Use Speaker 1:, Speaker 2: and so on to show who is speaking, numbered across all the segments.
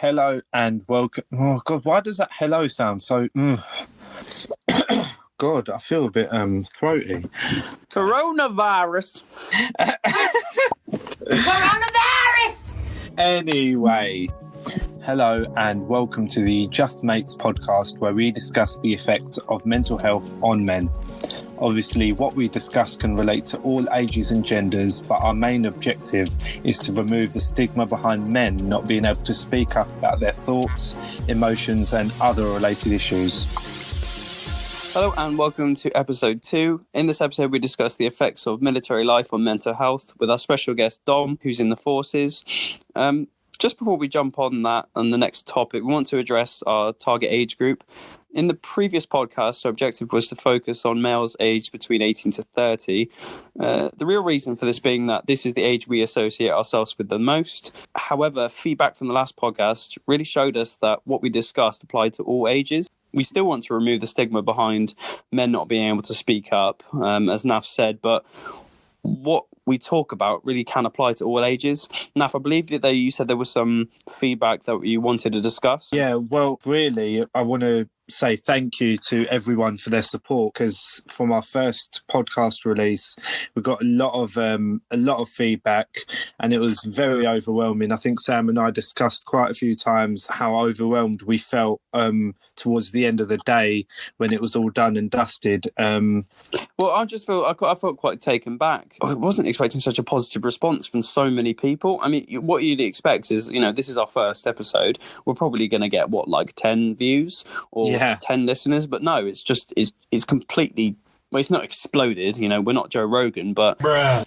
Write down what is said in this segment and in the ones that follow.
Speaker 1: Hello and welcome. Oh God, why does that hello sound so? God, I feel a bit throaty.
Speaker 2: Coronavirus.
Speaker 3: Coronavirus!
Speaker 1: Anyway, hello and welcome to the Just Mates podcast, where we discuss the effects of mental health on men. Obviously, what we discuss can relate to all ages and genders, but our main objective is to remove the stigma behind men not being able to speak up about their thoughts, emotions, and other related issues.
Speaker 2: Hello and welcome to episode 2. In this episode, we discuss the effects of military life on mental health with our special guest, Dom, who's in the forces. Just before we jump on that and the next topic, we want to address our target age group. In the previous podcast, our objective was to focus on males aged between 18 to 30. The real reason for this being that this is the age we associate ourselves with the most. However, feedback from the last podcast really showed us that what we discussed applied to all ages. We still want to remove the stigma behind men not being able to speak up, as Naf said, but what we talk about really can apply to all ages. Naf, I believe that you said there was some feedback that you wanted to discuss.
Speaker 1: Yeah, well, really, I want to say thank you to everyone for their support, because from our first podcast release we got a lot of feedback and it was very overwhelming. I think Sam and I discussed quite a few times how overwhelmed we felt towards the end of the day when it was all done and dusted.
Speaker 2: Well, I felt quite taken back. I wasn't expecting such a positive response from so many people. I mean, what you'd expect is, this is our first episode. We're probably going to get, 10 views or 10 listeners? But no, it's completely... Well, it's not exploded, we're not Joe Rogan, but but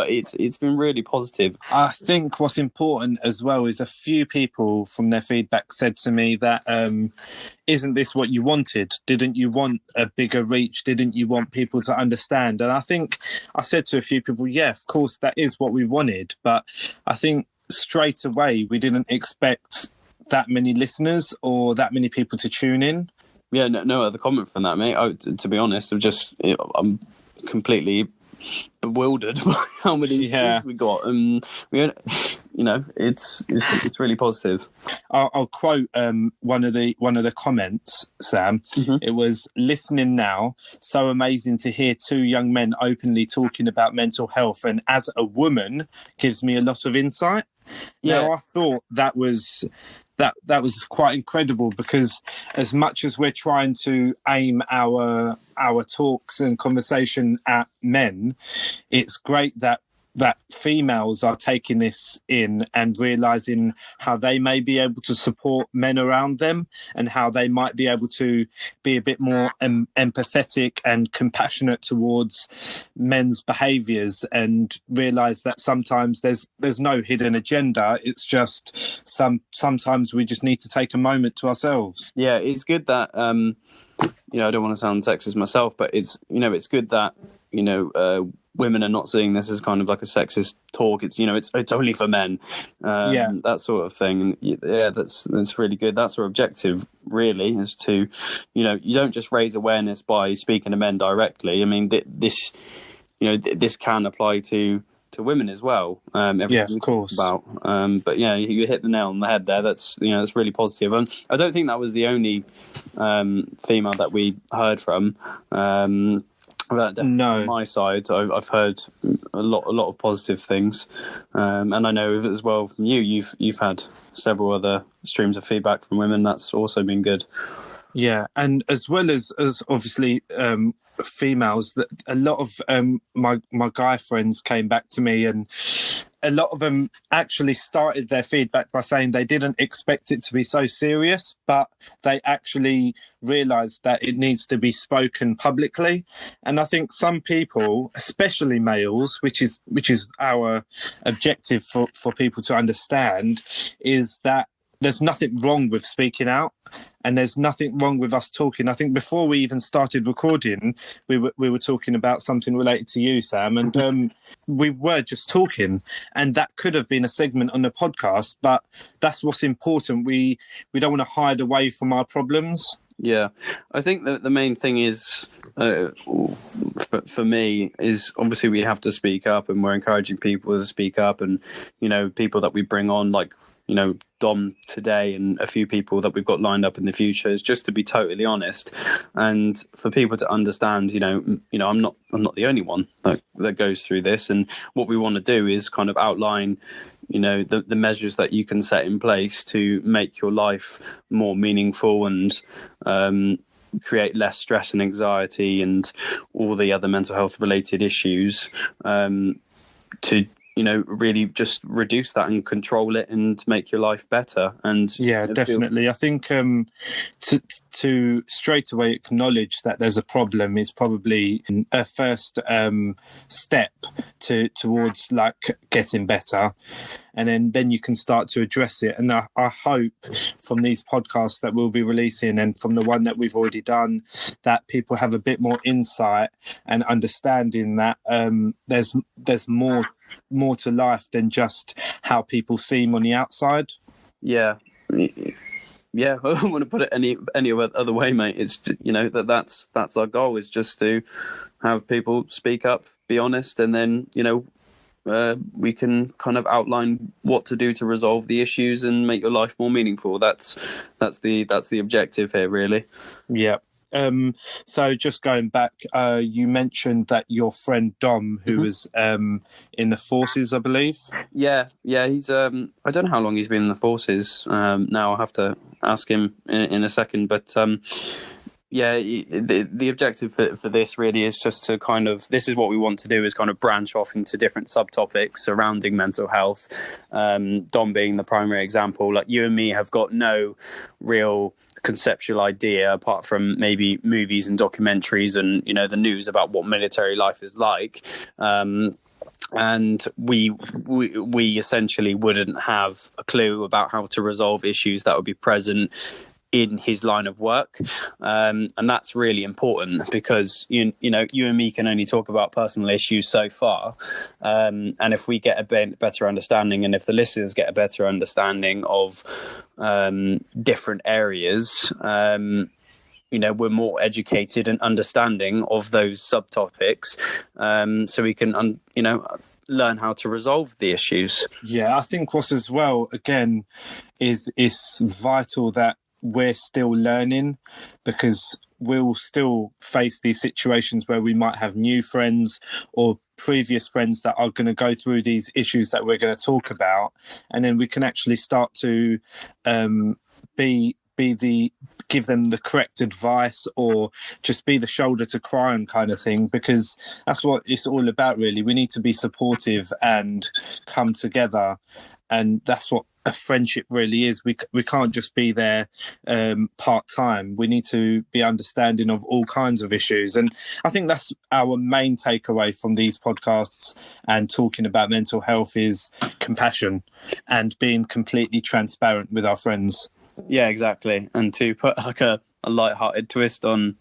Speaker 2: it's been really positive.
Speaker 1: I think what's important as well is a few people from their feedback said to me that isn't this what you wanted? Didn't you want a bigger reach? Didn't you want people to understand? And I think I said to a few people, yeah, of course, that is what we wanted. But I think straight away we didn't expect that many listeners or that many people to tune in.
Speaker 2: Yeah, no other comment from that, mate. To be honest, I'm completely bewildered by how many views we got. It's really positive.
Speaker 1: I'll quote one of the comments, Sam. Mm-hmm. It was, listening now, so amazing to hear two young men openly talking about mental health, and as a woman, gives me a lot of insight. Yeah. Now, I thought that was quite incredible, because as much as we're trying to aim our talks and conversation at men, it's great that females are taking this in and realising how they may be able to support men around them and how they might be able to be a bit more empathetic and compassionate towards men's behaviours, and realise that sometimes there's no hidden agenda. It's just sometimes we just need to take a moment to ourselves.
Speaker 2: Yeah, it's good that I don't want to sound sexist myself, but it's good that women are not seeing this as kind of like a sexist talk. It's it's only for men, that sort of thing. And that's really good. That's our objective, really, is to you don't just raise awareness by speaking to men directly. I mean, this can apply to women as well.
Speaker 1: Yes, of course.
Speaker 2: But you hit the nail on the head there. That's really positive. And I don't think that was the only female that we heard from. No. On my side, I've heard a lot of positive things, and I know as well from you've had several other streams of feedback from women. That's also been good.
Speaker 1: Yeah, and as well as obviously females, that a lot of my guy friends came back to me, and a lot of them actually started their feedback by saying they didn't expect it to be so serious, but they actually realised that it needs to be spoken publicly. And I think some people, especially males, which is our objective for people to understand, is that there's nothing wrong with speaking out, and there's nothing wrong with us talking. I think before we even started recording, we were talking about something related to you, Sam, and we were just talking, and that could have been a segment on the podcast, but that's what's important. We don't want to hide away from our problems.
Speaker 2: Yeah, I think that the main thing is, for me, is obviously we have to speak up, and we're encouraging people to speak up, and people that we bring on, like Dom today and a few people that we've got lined up in the future is just to be totally honest, and for people to understand, I'm not the only one that goes through this, and what we want to do is kind of outline the measures that you can set in place to make your life more meaningful and create less stress and anxiety and all the other mental health related issues, to really just reduce that and control it and make your life better. And
Speaker 1: yeah, definitely. I think to straight away acknowledge that there's a problem is probably a first step towards like getting better. And then you can start to address it. And I hope from these podcasts that we'll be releasing and from the one that we've already done, that people have a bit more insight and understanding that there's more to life than just how people seem on the outside.
Speaker 2: Yeah. Yeah, I don't want to put it any other way, mate. It's that's our goal, is just to have people speak up, be honest, and then we can kind of outline what to do to resolve the issues and make your life more meaningful. That's the objective here, really.
Speaker 1: Yeah. So just going back, you mentioned that your friend Dom, who was in the forces, I believe.
Speaker 2: Yeah. He's I don't know how long he's been in the forces. Now I'll have to ask him in a second, but the objective for this really is just to kind of, this is what we want to do, is kind of branch off into different subtopics surrounding mental health. Dom being the primary example. Like, you and me have got no real conceptual idea apart from maybe movies and documentaries and the news about what military life is like. And we essentially wouldn't have a clue about how to resolve issues that would be present in his line of work, and that's really important, because you and me can only talk about personal issues so far, and if we get a better understanding, and if the listeners get a better understanding of different areas, we're more educated and understanding of those subtopics, so we can learn how to resolve the issues.
Speaker 1: Yeah, I think what's as well, again, is vital that we're still learning, because we'll still face these situations where we might have new friends or previous friends that are going to go through these issues that we're going to talk about, and then we can actually start to give them the correct advice, or just be the shoulder to cry on kind of thing, because that's what it's all about, really. We need to be supportive and come together, and that's what a friendship really is. We can't just be there part-time. We need to be understanding of all kinds of issues, and I think that's our main takeaway from these podcasts and talking about mental health, is compassion and being completely transparent with our friends.
Speaker 2: Yeah, exactly. And to put like a light-hearted twist on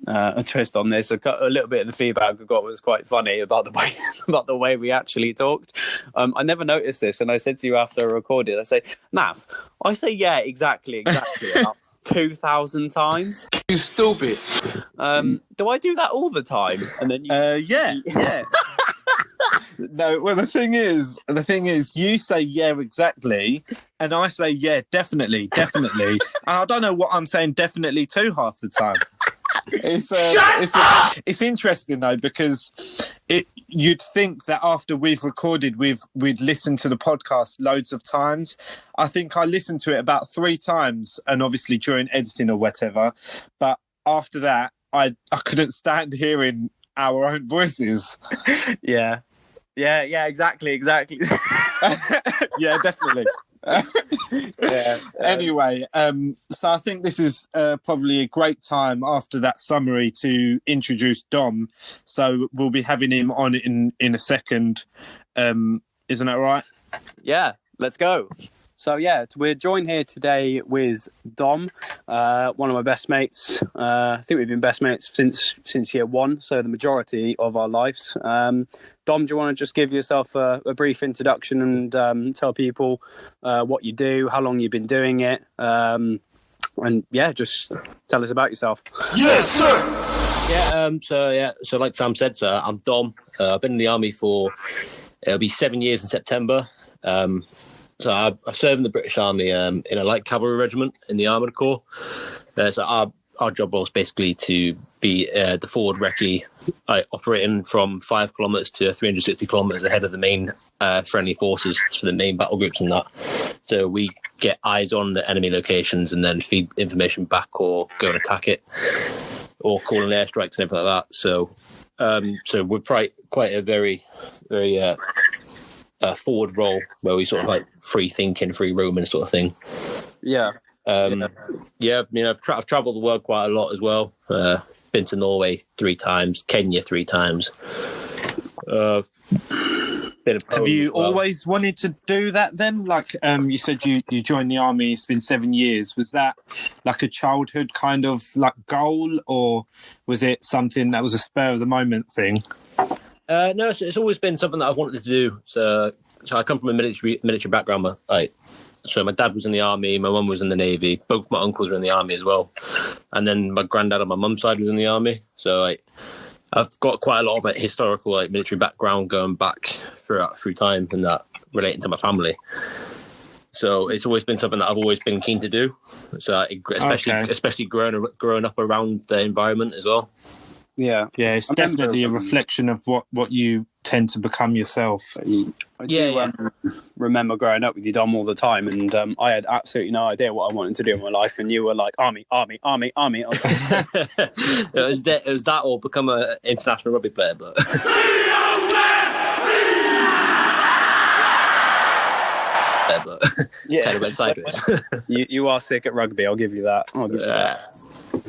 Speaker 2: this, a little bit of the feedback I got was quite funny about the way we actually talked. I never noticed this, and I said to you after I recorded, I say, Nav, I say yeah, exactly about 2,000 times.
Speaker 3: You stupid.
Speaker 2: Do I do that all the time? And then
Speaker 1: yeah. No, well, the thing is, you say yeah, exactly, and I say yeah, definitely. And I don't know what I'm saying definitely to half the time. It's interesting though, because you'd think that after we've recorded, we'd listened to the podcast loads of times. I think I listened to it about 3 times, and obviously during editing or whatever. But after that, I couldn't stand hearing our own voices.
Speaker 2: Yeah, exactly.
Speaker 1: Yeah, definitely. Anyway, so I think this is probably a great time after that summary to introduce Dom. So we'll be having him on in a second. Isn't that right?
Speaker 2: Yeah, let's go. So yeah, we're joined here today with Dom, one of my best mates. I think we've been best mates since year 1, so the majority of our lives. Dom, do you want to just give yourself a brief introduction and tell people what you do, how long you've been doing it, and yeah, just tell us about yourself.
Speaker 3: Yes, sir.
Speaker 4: So like Sam said, sir, I'm Dom. I've been in the army for, it'll be 7 years in September. So I served in the British Army in a light cavalry regiment in the Armoured Corps. So our job was basically to be the forward recce, operating from 5 kilometres to 360 kilometres ahead of the main friendly forces for the main battle groups and that. So we get eyes on the enemy locations and then feed information back or go and attack it or call in airstrikes and everything like that. So we're quite a very, very forward role where we sort of like free thinking, free roaming sort of thing.
Speaker 2: Yeah.
Speaker 4: I've travelled the world quite a lot as well. Been to Norway 3 times, Kenya 3 times.
Speaker 1: Have you always wanted to do that then? Like you said you joined the army, it's been 7 years. Was that like a childhood kind of like goal, or was it something that was a spur of the moment thing?
Speaker 4: No, it's always been something that I've wanted to do. So I come from a military background. So my dad was in the army, my mum was in the navy, both my uncles were in the army as well, and then my granddad on my mum's side was in the army. So I've got quite a lot of historical military background going back through time and that relating to my family. So it's always been something that I've always been keen to do. So especially growing up around the environment as well.
Speaker 2: Yeah,
Speaker 1: it's definitely a reflection of what you tend to become yourself.
Speaker 2: I do remember growing up with you, Dom, all the time, and I had absolutely no idea what I wanted to do in my life, and you were like, army. I was
Speaker 4: it was that or become an international rugby player, but...
Speaker 2: yeah,
Speaker 4: kind of went sideways.
Speaker 2: you are sick at rugby, I'll give you that.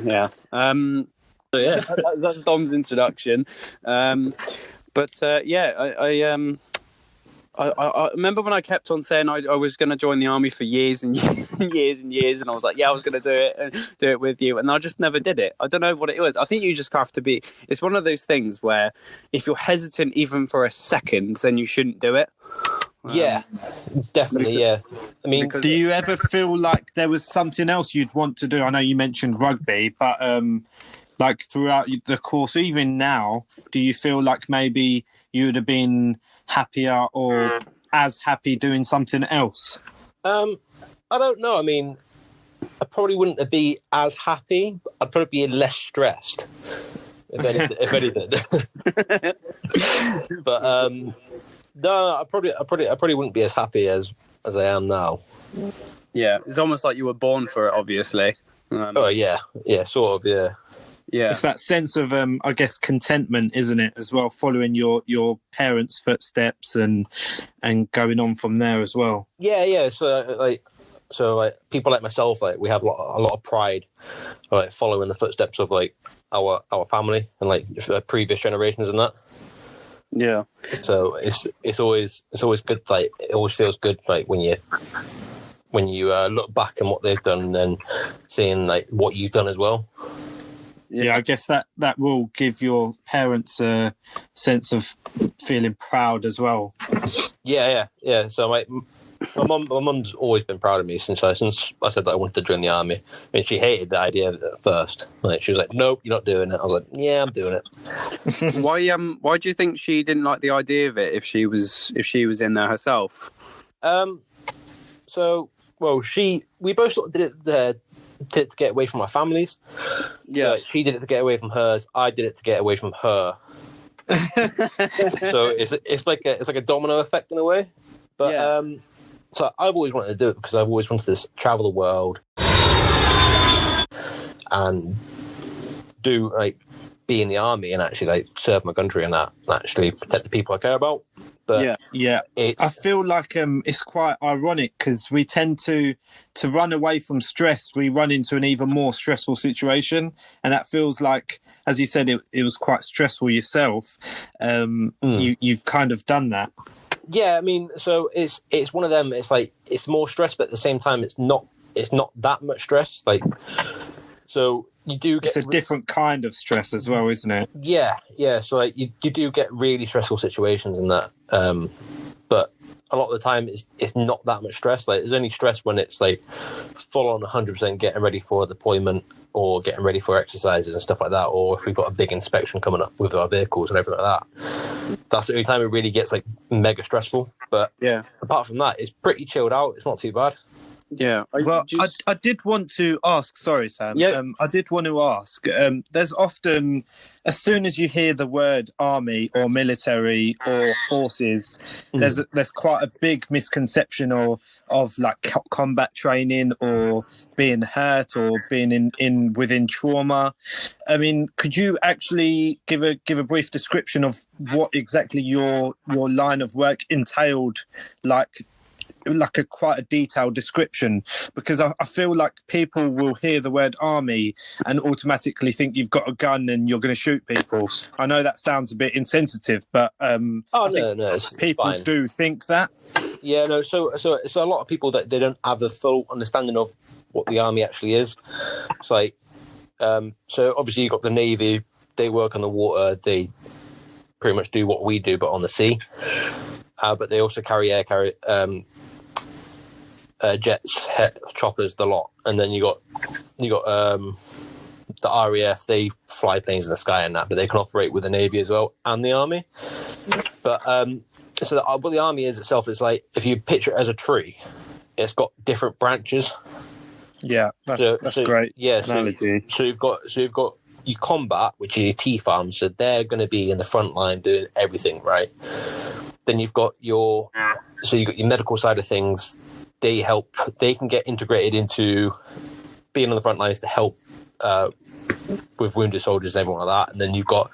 Speaker 2: Yeah. So yeah, that's Dom's introduction. I remember when I kept on saying I was going to join the army for years and years and years, and I was like, I was going to do it and do it with you, and I just never did it. I don't know what it was. I think you just have to be. It's one of those things where if you're hesitant even for a second, then you shouldn't do it.
Speaker 4: Yeah, definitely. Yeah, I mean,
Speaker 1: do you ever feel like there was something else you'd want to do? I know you mentioned rugby, but like throughout the course, even now, do you feel like maybe you would have been happier or as happy doing something else?
Speaker 4: I don't know. I mean, I probably wouldn't be as happy. I'd probably be less stressed, if anything. But no, I probably wouldn't be as happy as I am now.
Speaker 2: Yeah, it's almost like you were born for it, obviously.
Speaker 4: Sort of, yeah.
Speaker 2: Yeah,
Speaker 1: it's that sense of, I guess, contentment, isn't it, as well, following your parents' footsteps and going on from there as well.
Speaker 4: Yeah. So people like myself, we have a lot of pride, following the footsteps of our family and previous generations and that.
Speaker 2: Yeah.
Speaker 4: So it's always good. It always feels good, when you look back and what they've done, and then seeing what you've done as well.
Speaker 1: Yeah, I guess that will give your parents a sense of feeling proud as well.
Speaker 4: Yeah. So my mum's always been proud of me since I said that I wanted to join the army. I mean, she hated the idea of it at first. She was like, "Nope, you're not doing it." I was like, "Yeah, I'm doing it."
Speaker 2: Why do you think she didn't like the idea of it if she was in there herself? We both sort of did it to get away from our families. Yeah,
Speaker 4: so she did it to get away from hers. I did it to get away from her. So it's like a domino effect in a way. But
Speaker 2: yeah.
Speaker 4: So I've always wanted to do it because I've always wanted to travel the world and do be in the army and actually serve my country and that, and actually protect the people I care about. But
Speaker 1: yeah. I feel like it's quite ironic because we tend to run away from stress. We run into an even more stressful situation, and that feels like, as you said, it was quite stressful yourself. You've kind of done that.
Speaker 4: Yeah, I mean, so it's one of them. It's it's more stress, but at the same time, it's not that much stress. So you do get...
Speaker 1: It's a different kind of stress as well, isn't it?
Speaker 4: Yeah. So you do get really stressful situations in that. But a lot of the time, it's not that much stress. There's only stress when it's full on 100% getting ready for deployment or getting ready for exercises and stuff like that. Or if we've got a big inspection coming up with our vehicles and everything like that. That's the only time it really gets mega stressful. But
Speaker 2: Yeah.
Speaker 4: apart from that, it's pretty chilled out. It's not too bad.
Speaker 2: Yeah.
Speaker 1: I did want to ask, sorry, Sam.
Speaker 2: Yeah.
Speaker 1: I did want to ask, there's often, as soon as you hear the word army or military or forces, there's quite a big misconception of like combat training or being hurt or being in within trauma. I mean, could you actually give a brief description of what exactly your line of work entailed, like quite a detailed description? Because I feel like people will hear the word army and automatically think you've got a gun and you're going to shoot people. I know that sounds a bit insensitive, but
Speaker 4: It's
Speaker 1: people
Speaker 4: fine.
Speaker 1: do think that.
Speaker 4: Yeah, no. So a lot of people that they don't have the full understanding of what the army actually is. It's like, so obviously you've got the Navy. They work on the water. They pretty much do what we do, but on the sea. But they also carry jets, choppers, the lot, and then you got the RAF. They fly planes in the sky and that, but they can operate with the Navy as well and the Army. But what the Army is itself is like, if you picture it as a tree, it's got different branches.
Speaker 1: Yeah, that's great.
Speaker 4: Yeah,
Speaker 1: analogy.
Speaker 4: So you've got your combat, which are your T-farms, so they're going to be in the front line doing everything, right? Then you've got your medical side of things. They can get integrated into being on the front lines to help with wounded soldiers and everyone like that. And then you've got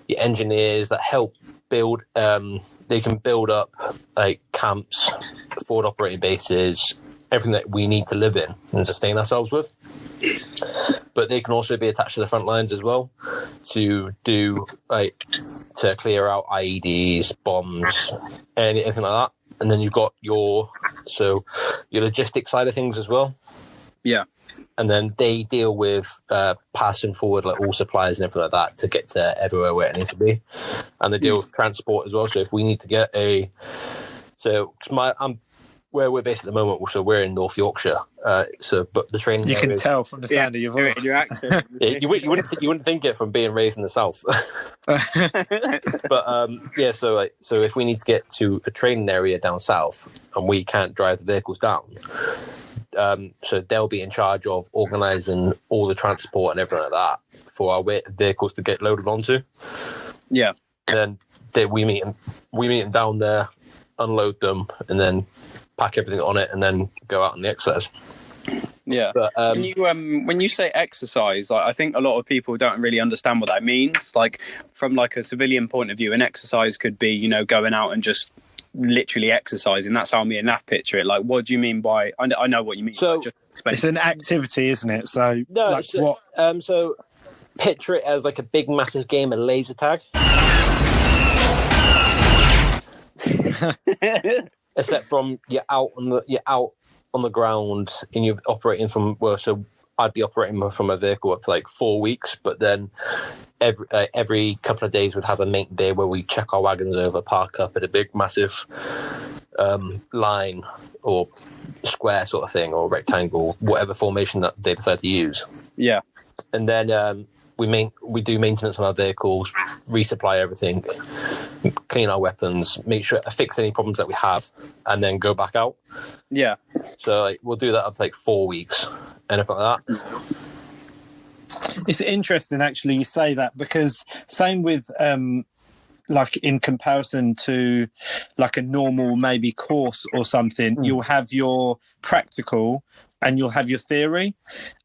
Speaker 4: your engineers that help build. They can build up like camps, forward operating bases, everything that we need to live in and sustain ourselves with. But they can also be attached to the front lines as well to do to clear out IEDs, bombs, anything like that. And then you've got your logistics side of things as well.
Speaker 2: Yeah.
Speaker 4: And then they deal with passing forward like all supplies and everything like that to get to everywhere where it needs to be. And they deal with transport as well. So if we need to get where we're based at the moment, so we're in North Yorkshire. But the training
Speaker 1: you can tell from the sound of your voice,
Speaker 2: your accent.
Speaker 4: you wouldn't think it from being raised in the south. But so if we need to get to a training area down south and we can't drive the vehicles down, so they'll be in charge of organising all the transport and everything like that for our vehicles to get loaded onto.
Speaker 2: Yeah,
Speaker 4: and then we meet them down there, unload them, and then pack everything on it, and then go out on the exercise.
Speaker 2: Yeah, but when you say exercise, I think a lot of people don't really understand what that means. Like from like a civilian point of view, an exercise could be going out and just literally exercising. That's how me and Naf picture it. Like, what do you mean by? I know what you mean.
Speaker 4: So
Speaker 1: it's an activity, isn't it? So
Speaker 4: no,
Speaker 1: like what?
Speaker 4: So picture it as like a big, massive game of laser tag. Except from you're out on the ground and you're operating from so I'd be operating from a vehicle up to like 4 weeks, but then every couple of days we'd have a maintenance day where we check our wagons over, park up at a big massive line or square sort of thing or rectangle, whatever formation that they decide to use.
Speaker 2: Yeah,
Speaker 4: and then we do maintenance on our vehicles, resupply everything, clean our weapons, fix any problems that we have, and then go back out.
Speaker 2: Yeah.
Speaker 4: So we'll do that up to 4 weeks, anything like that.
Speaker 1: It's interesting, actually, you say that, because same with like in comparison to like a normal maybe course or something, you'll have your practical and you'll have your theory.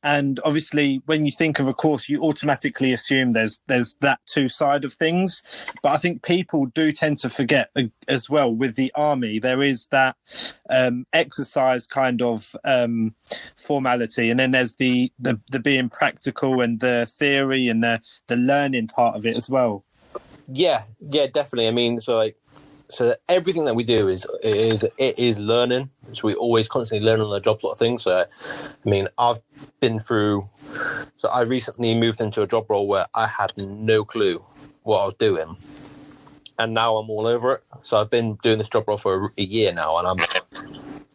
Speaker 1: And obviously when you think of a course, you automatically assume there's that two side of things. But I think people do tend to forget as well with the army, there is that exercise kind of formality. And then there's the being practical and the theory and the learning part of it as well.
Speaker 4: Yeah, definitely. I mean, so everything that we do is learning. So we always constantly learn on the job sort of thing. So, I mean, I've been through. So I recently moved into a job role where I had no clue what I was doing, and now I'm all over it. So I've been doing this job role for a year now, and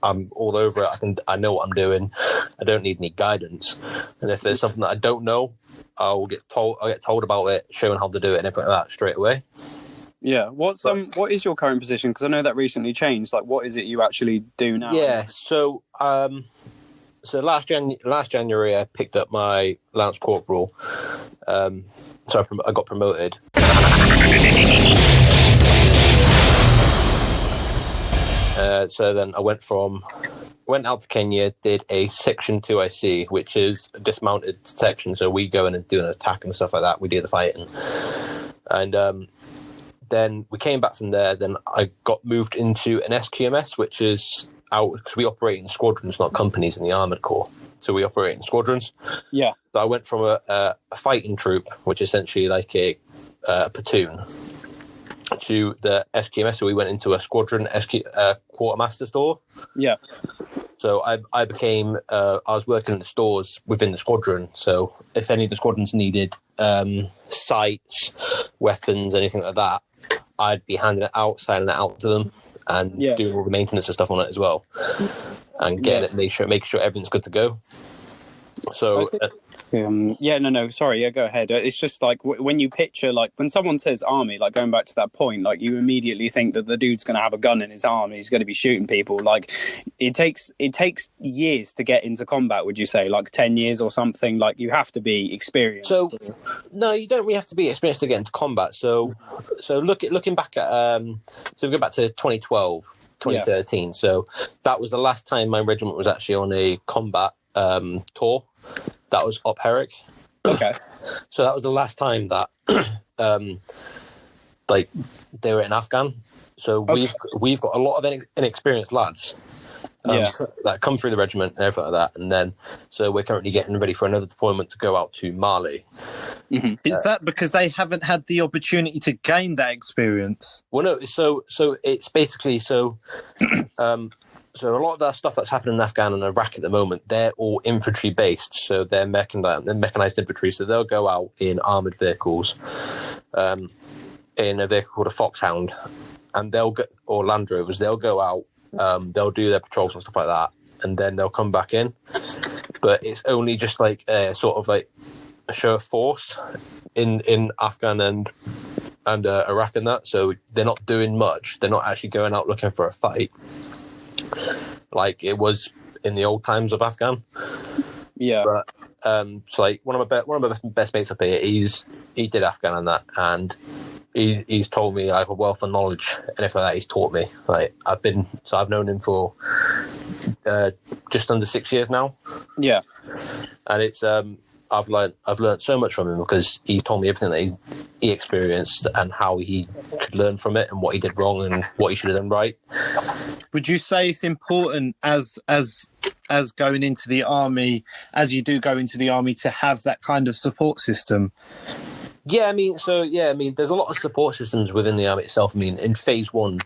Speaker 4: I'm all over it. I know what I'm doing. I don't need any guidance. And if there's something that I don't know, I'll get told about it, shown how to do it, and everything like that straight away.
Speaker 2: Yeah. What is your current position? Because I know that recently changed. Like, what is it you actually do now?
Speaker 4: Yeah. So last January I picked up my Lance Corporal. So I got promoted. So then I went out to Kenya, did a Section 2 IC, which is a dismounted section. So we go in and do an attack and stuff like that. We do the fighting. And then we came back from there. Then I got moved into an SQMS, which is out because we operate in squadrons, not companies in the Armoured Corps. So we operate in squadrons. Yeah. So I went from a fighting troop, which is essentially like a platoon, to the SQMS. So we went into a squadron quartermaster store.
Speaker 2: Yeah.
Speaker 4: So I became, I was working in the stores within the squadron. So if any of the squadrons needed sights, weapons, anything like that, I'd be handing it out, signing it out to them, and doing all the maintenance and stuff on it as well, and getting it, making sure everything's good to go. So
Speaker 2: sorry, go ahead. It's just like when you picture, like when someone says army, like going back to that point, like you immediately think that the dude's going to have a gun in his arm and he's going to be shooting people. Like it takes years to get into combat. Would you say like 10 years or something? Like you have to be experienced.
Speaker 4: So no, you don't really have to be experienced to get into combat. So looking back at so we go back to 2012, 2013. Yeah. So that was the last time my regiment was actually on a combat tour. That was Op Herrick.
Speaker 2: Okay.
Speaker 4: So that was the last time that like they were in Afghan. So we've got a lot of inexperienced lads that come through the regiment and everything like that. And then so we're currently getting ready for another deployment to go out to Mali.
Speaker 1: Mm-hmm. Is that because they haven't had the opportunity to gain that experience?
Speaker 4: Well, no. So it's basically so a lot of that stuff that's happening in Afghan and Iraq at the moment, they're all infantry based. So they're mechanized infantry. So they'll go out in armored vehicles, in a vehicle called a Foxhound, and or Land Rovers. They'll go out, they'll do their patrols and stuff like that, and then they'll come back in. But it's only just like a sort of like a show of force in Afghan and Iraq and that. So they're not doing much. They're not actually going out looking for a fight, like it was in the old times of Afghan.
Speaker 2: Yeah.
Speaker 4: But so like one of my best mates up here, he did Afghan and that, and he's told me like a wealth of knowledge and everything like that. He's taught me. Like I've known him for just under 6 years now.
Speaker 2: Yeah.
Speaker 4: And it's I've learned so much from him because he told me everything that he experienced and how he could learn from it and what he did wrong and what he should have done right.
Speaker 1: Would you say it's important as going into the army, as you do go into the army, to have that kind of support system?
Speaker 4: Yeah, I mean, there's a lot of support systems within the army itself. I mean, in phase 1,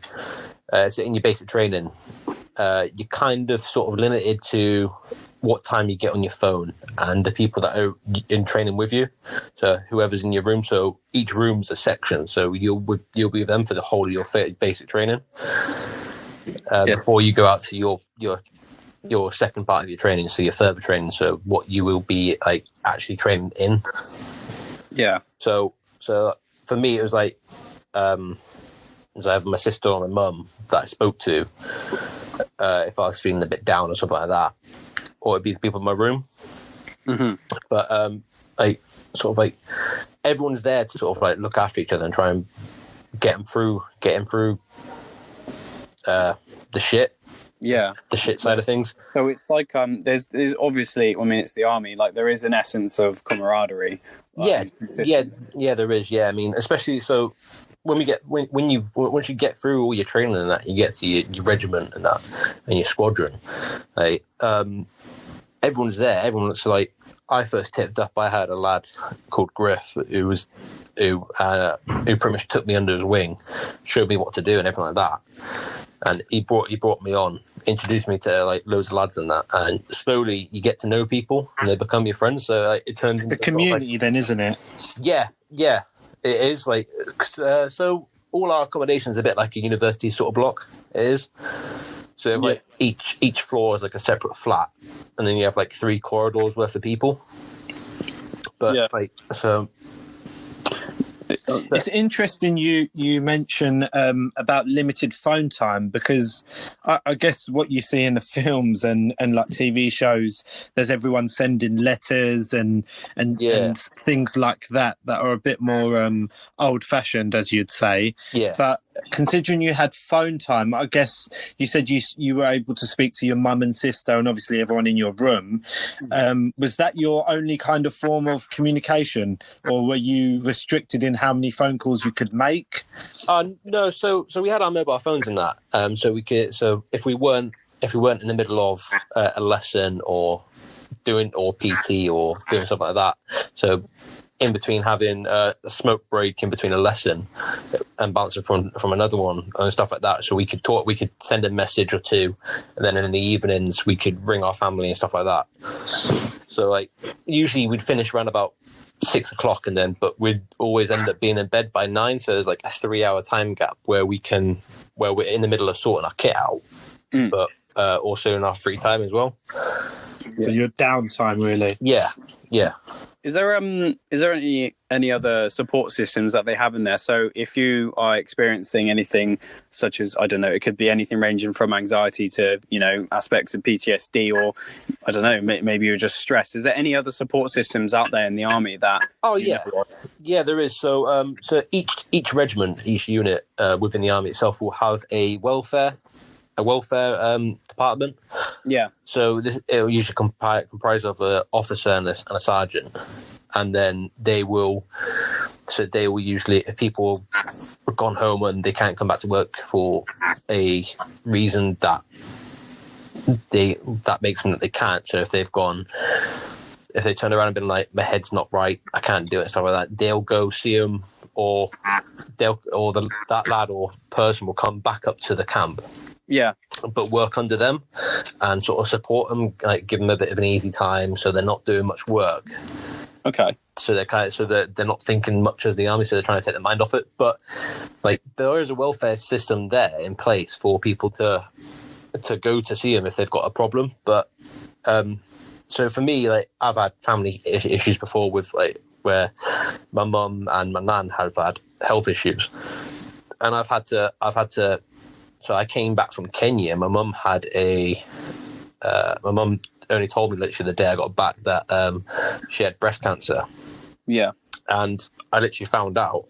Speaker 4: so in your basic training, you're kind of sort of limited to what time you get on your phone and the people that are in training with you. So whoever's in your room. So each room's a section. So you'll be with them for the whole of your basic training before you go out to your second part of your training. So your further training. So what you will be like actually training in.
Speaker 2: Yeah.
Speaker 4: So for me, it was like, it was either my sister or my mum that I spoke to if I was feeling a bit down or something like that, or it'd be the people in my room.
Speaker 2: Mm-hmm.
Speaker 4: But like sort of like everyone's there to sort of like look after each other and try and get them through the shit.
Speaker 2: Yeah,
Speaker 4: the shit side of things.
Speaker 2: So it's like there's obviously, I mean, it's the army. Like there is an essence of camaraderie.
Speaker 4: Yeah, there is. Yeah, I mean, especially so once you get through all your training and that, you get to your regiment and that, and your squadron. Like everyone's there. Everyone's like, I first tipped up. I had a lad called Griff who pretty much took me under his wing, showed me what to do and everything like that. And he brought me on, introduced me to like loads of lads and that, and slowly you get to know people and they become your friends. So like, it turns into
Speaker 1: the community, sort of like, then, isn't it?
Speaker 4: Yeah, it is. Like so, all our accommodation is a bit like a university sort of block. It is. So like each floor is like a separate flat, and then you have like 3 corridors worth of people. But like so.
Speaker 1: It's interesting you mention about limited phone time, because I guess what you see in the films and like TV shows, there's everyone sending letters and things like that are a bit more old fashioned, as you'd say.
Speaker 4: Yeah.
Speaker 1: But considering you had phone time, I guess you said you were able to speak to your mum and sister and obviously everyone in your room. Was that your only kind of form of communication, or were you restricted in how many phone calls you could make?
Speaker 4: No, so we had our mobile phones in that. So if we weren't in the middle of a lesson or PT or doing something like that, so in between having a smoke break in between a lesson and bouncing from another one and stuff like that, so we could talk, we could send a message or two, and then in the evenings we could ring our family and stuff like that. So like usually we'd finish around about 6 o'clock, but we'd always end up being in bed by 9. So there's like a 3-hour time gap where we're in the middle of sorting our kit out, but also in our free time as well.
Speaker 1: So your downtime, really.
Speaker 4: Yeah.
Speaker 2: Is there any other support systems that they have in there? So if you are experiencing anything such as, I don't know, it could be anything ranging from anxiety to, aspects of PTSD, or I don't know, maybe you're just stressed. Is there any other support systems out there in the army that? Oh yeah,
Speaker 4: there is. So each regiment, each unit within the army itself will have a welfare department. Yeah. So it will usually comprise of an officer and a sergeant, and then they will usually, if people have gone home and they can't come back to work for a reason that makes them that they can't. So if they turn around and been like, my head's not right, I can't do it, stuff like that, they'll go see them, or that lad or person will come back up to the camp.
Speaker 2: Yeah,
Speaker 4: but work under them and sort of support them, like give them a bit of an easy time, so they're not doing much work.
Speaker 2: Okay.
Speaker 4: So they're not thinking much as the army, so they're trying to take their mind off it. But like there is a welfare system there in place for people to go to see them if they've got a problem. But so for me, like I've had family issues before with like where my mum and my nan have had health issues, and I've had to. So I came back from Kenya. My mum had my mum only told me literally the day I got back that she had breast cancer.
Speaker 2: Yeah.
Speaker 4: And I literally found out.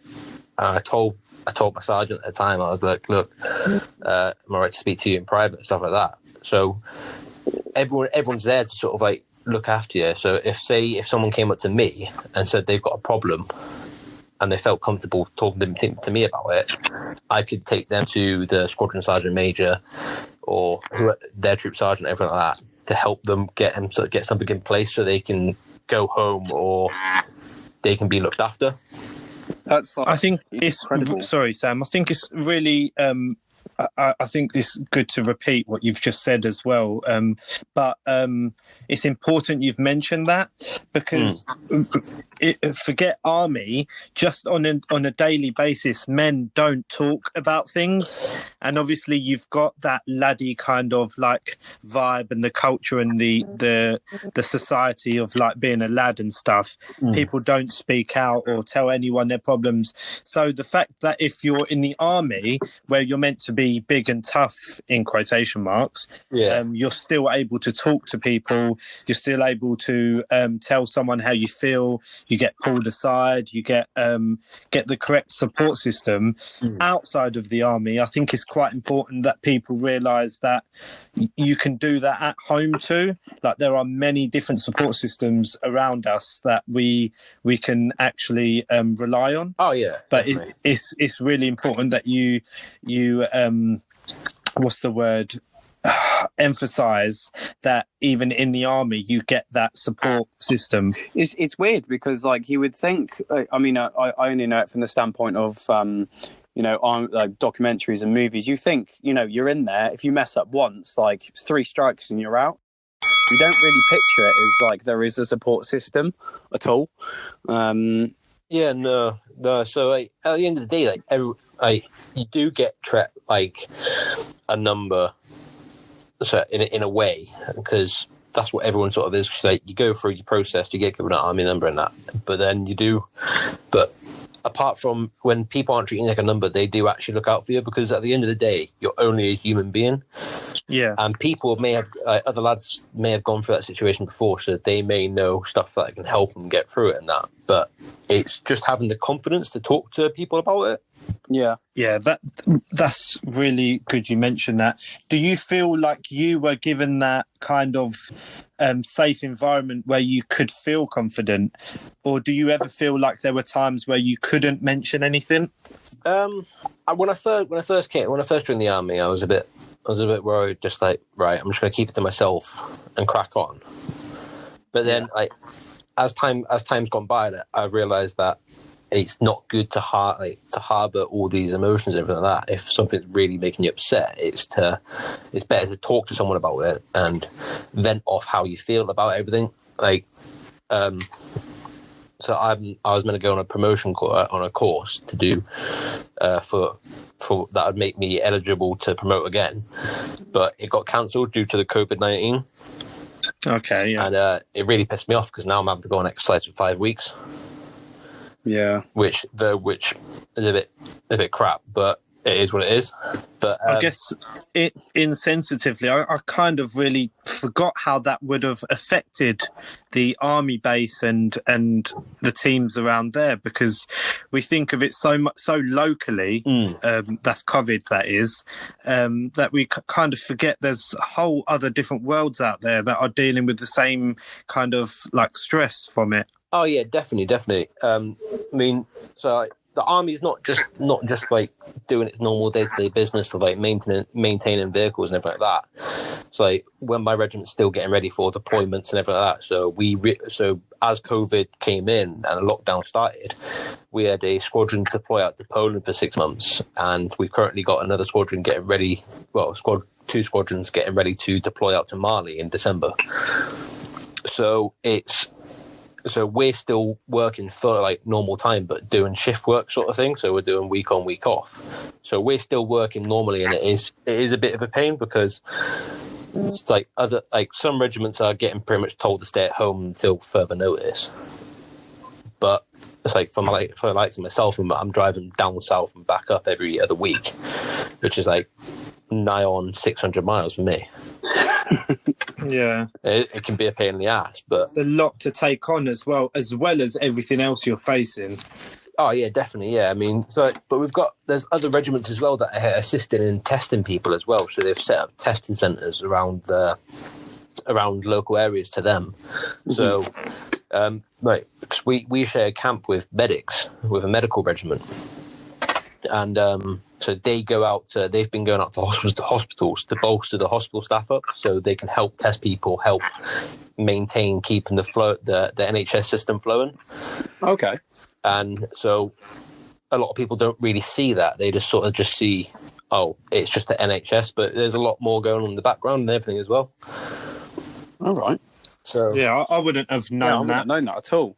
Speaker 4: And I told my sergeant at the time, I was like, look, am I right to speak to you in private and stuff like that? So everyone's there to sort of like look after you. So if someone came up to me and said they've got a problem, and they felt comfortable talking to me about it, I could take them to the squadron sergeant major or their troop sergeant, everything like that, to help them get something in place so they can go home or they can be looked after.
Speaker 1: I think it's incredible. Sorry, Sam. I think it's really. I think it's good to repeat what you've just said as well. But it's important you've mentioned that, because forget army, just on a daily basis, men don't talk about things. And obviously you've got that laddie kind of like vibe and the culture and the society of like being a lad and stuff. People don't speak out or tell anyone their problems. So the fact that if you're in the army where you're meant to be big and tough in quotation marks, you're still able to talk to people, you're still able to tell someone how you feel, you get pulled aside, you get the correct support system outside of the army. I think it's quite important that people realise that you can do that at home too. Like there are many different support systems around us that we can actually rely on.
Speaker 4: Oh yeah,
Speaker 1: but it's really important that you what's the word? Emphasize that even in the army you get that support system.
Speaker 2: It's weird because like you would think, I mean I only know it from the standpoint of on like documentaries and movies. You think you're in there, if you mess up once, like 3 strikes and you're out. You don't really picture it as like there is a support system at all. No.
Speaker 4: So like, at the end of the day, like you do get like a number, so in a way, because that's what everyone sort of is. Like you go through your process, you get given an army number and that, but then you do. But apart from when people aren't treating you like a number, they do actually look out for you, because at the end of the day, you're only a human being.
Speaker 1: Yeah.
Speaker 4: And people may have, other lads may have gone through that situation before, so they may know stuff that can help them get through it and that. But it's just having the confidence to talk to people about it.
Speaker 2: Yeah.
Speaker 1: Yeah, that's really good you mentioned that. Do you feel like you were given that kind of safe environment where you could feel confident, or do you ever feel like there were times where you couldn't mention anything?
Speaker 4: When I first joined the army, I was a bit worried, just like, right, I'm just going to keep it to myself and crack on. But then, as time's gone by, that I've realised that it's not good to harbour all these emotions and everything like that. If something's really making you upset, it's better to talk to someone about it and vent off how you feel about everything. So I was meant to go on a promotion on a course to do for that would make me eligible to promote again, but it got cancelled due to the COVID-19.
Speaker 1: Okay, yeah.
Speaker 4: And it really pissed me off, because now I'm having to go on exercise for 5 weeks.
Speaker 2: Yeah,
Speaker 4: which is a bit crap, but it is what it is. But
Speaker 1: I guess insensitively, I kind of really forgot how that would have affected the army base and the teams around there, because we think of it so locally. That's COVID, that is, that we kind of forget there's whole other different worlds out there that are dealing with the same kind of like stress from it.
Speaker 4: Oh yeah, definitely. I mean, so the army is not just like doing its normal day-to-day business of like maintaining vehicles and everything like that. So like when my regiment's still getting ready for deployments and everything like that. So as COVID came in and the lockdown started, we had a squadron deploy out to Poland for 6 months, and we've currently got another squadron getting ready. Well, two squadrons getting ready to deploy out to Mali in December. So we're still working for like normal time, but doing shift work sort of thing. So we're doing week on, week off. So we're still working normally, and it is a bit of a pain, because it's like some regiments are getting pretty much told to stay at home until further notice. But it's like for the likes of myself, I'm driving down south and back up every other week, which is like nigh on 600 miles for me.
Speaker 1: Yeah,
Speaker 4: it can be a pain in the ass, but
Speaker 1: a lot to take on as well as everything else you're facing.
Speaker 4: Oh yeah, definitely. Yeah, I mean, but there's other regiments as well that are assisting in testing people as well. So they've set up testing centres around local areas to them. So, cause we share a camp with medics, with a medical regiment, and so they go out. They've been going out to hospitals to bolster the hospital staff up, so they can help test people, help maintain keeping the NHS system flowing.
Speaker 2: Okay.
Speaker 4: And so a lot of people don't really see that. They just sort of see, oh, it's just the NHS, but there's a lot more going on in the background and everything as well.
Speaker 2: All right.
Speaker 4: So
Speaker 1: yeah, I wouldn't have known that.
Speaker 2: I wouldn't have known that at all.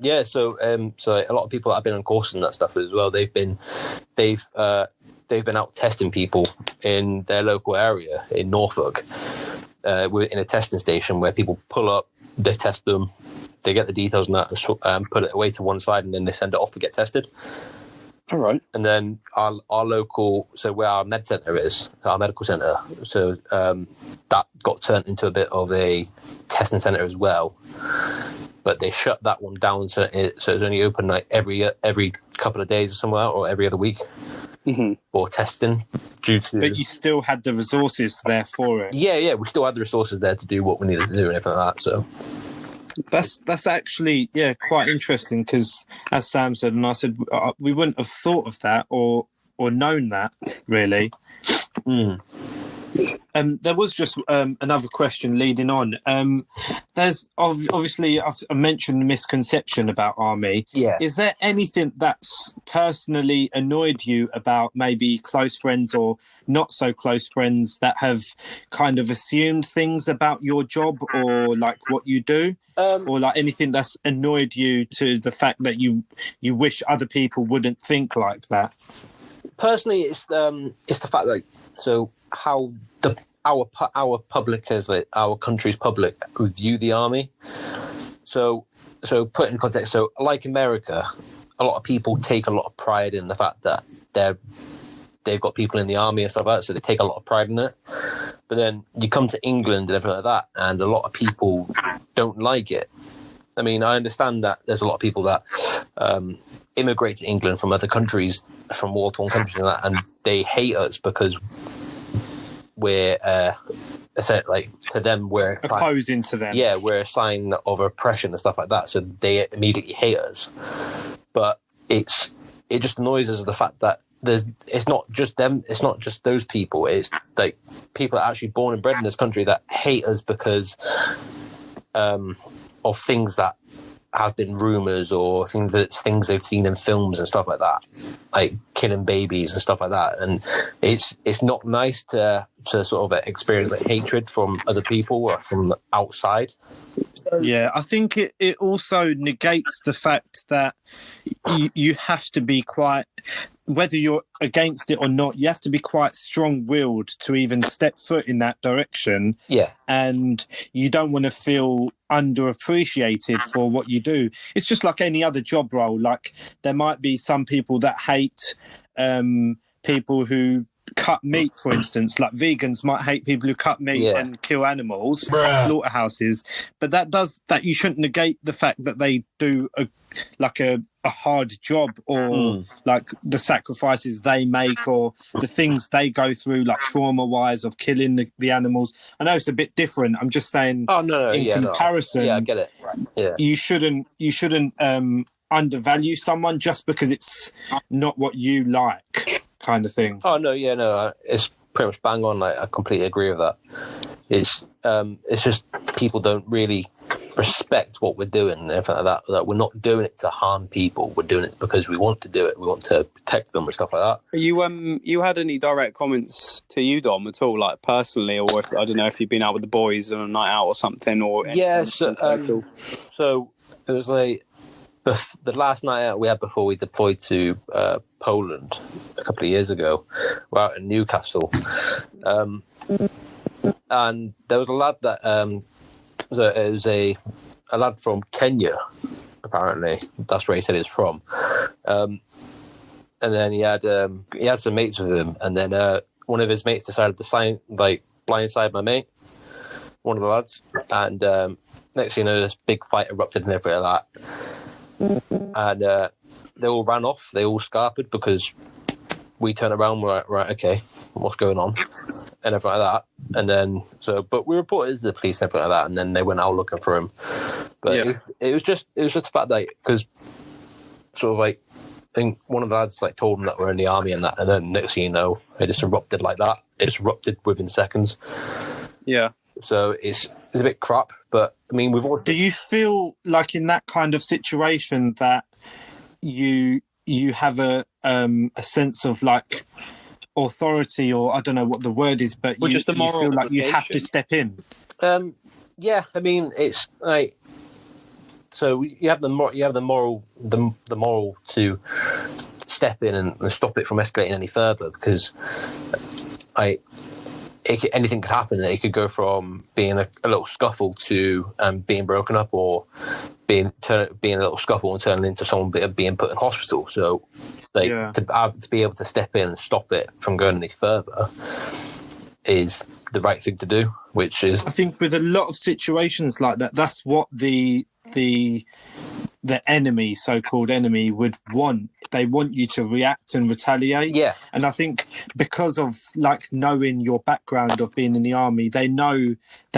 Speaker 4: Yeah, so a lot of people that have been on courses and that stuff as well, they've been out testing people in their local area in Norfolk. We're in a testing station where people pull up, they test them, they get the details on that and put it away to one side, and then they send it off to get tested.
Speaker 2: All right.
Speaker 4: And then our local, so where our med centre is, our medical centre, so that got turned into a bit of a testing centre as well. But they shut that one down, so it's only open like every couple of days or somewhere, or every other week for testing. But
Speaker 1: you still had the resources there for it.
Speaker 4: Yeah, we still had the resources there to do what we needed to do and everything like that. So
Speaker 1: that's actually quite interesting, because as Sam said and I said, we wouldn't have thought of that or known that really. There was just another question leading on. There's obviously, I've mentioned the misconception about army.
Speaker 4: Yeah.
Speaker 1: Is there anything that's personally annoyed you about maybe close friends or not so close friends that have kind of assumed things about your job or like what you do? Or like anything that's annoyed you to the fact that you wish other people wouldn't think like that?
Speaker 4: Personally, it's the fact that how our public, as like our country's public, view the army. So put in context. So like America, a lot of people take a lot of pride in the fact that they've got people in the army and stuff like that, so they take a lot of pride in it. But then you come to England and everything like that, and a lot of people don't like it. I mean, I understand that there's a lot of people that immigrate to England from other countries, from war-torn countries and that, and they hate us because we're, like, to them, we're
Speaker 1: opposing to them.
Speaker 4: Yeah, we're a sign of oppression and stuff like that, so they immediately hate us. But it just annoys us the fact that it's not just them, it's not just those people, it's like people that are actually born and bred in this country that hate us because of things that have been rumours or things they've seen in films and stuff like that, like killing babies and stuff like that. And it's not nice to sort of experience like hatred from other people or from outside.
Speaker 1: Yeah, I think it also negates the fact that you have to be quite, whether you're against it or not, you have to be quite strong-willed to even step foot in that direction.
Speaker 4: Yeah.
Speaker 1: And you don't want to feel underappreciated for what you do. It's just like any other job role. Like, there might be some people that hate people who cut meat, for instance. Like, vegans might hate people who cut meat and kill animals, slaughterhouses. But that you shouldn't negate the fact that they do a hard job, or like the sacrifices they make, or the things they go through, like trauma-wise of killing the animals. I know it's a bit different. I'm just saying. Oh no, in comparison,
Speaker 4: I get it. Right. Yeah,
Speaker 1: you shouldn't undervalue someone just because it's not what you like, kind of thing.
Speaker 4: Oh no, it's pretty much bang on. Like, I completely agree with that. It's just people don't really respect what we're doing and everything like that. That we're not doing it to harm people. We're doing it because we want to do it. We want to protect them and stuff like that.
Speaker 2: You had any direct comments to you, Dom, at all, like personally, or if, I don't know if you've been out with the boys on a night out or something, or
Speaker 4: so it was like the last night out we had before we deployed to Poland a couple of years ago. We're out in Newcastle, and there was a lad that it was a lad from Kenya, apparently. That's where he said he's from. And then he had some mates with him, and then one of his mates decided to blindside my mate, one of the lads, and next thing you know, this big fight erupted and everything like that. And they all ran off. They all scarpered because we turned around. We're like, right, okay, what's going on? And everything like that. And then, but we reported to the police and everything like that, and then they went out looking for him. But it was just the fact that, because sort of like, I think one of the lads like told him that we're in the army and that, and then next thing you know, it just erupted like that. It just erupted within seconds.
Speaker 2: Yeah. So
Speaker 4: it's a bit crap, but I mean, we've all.
Speaker 1: Do you feel like in that kind of situation that you have a sense of like authority, or I don't know what the word is, but you feel like you have to step in?
Speaker 4: Yeah, I mean, it's like, so you have the moral to step in and stop it from escalating any further, because anything could happen. It could go from being a little scuffle to being broken up, or being a little scuffle and turning into someone being put in hospital. So to be able to step in and stop it from going any further is the right thing to do, which is,
Speaker 1: I think, with a lot of situations like that, that's what the enemy, so-called enemy, would want. They want you to react and retaliate.
Speaker 4: Yeah.
Speaker 1: And I think because of like knowing your background of being in the army, they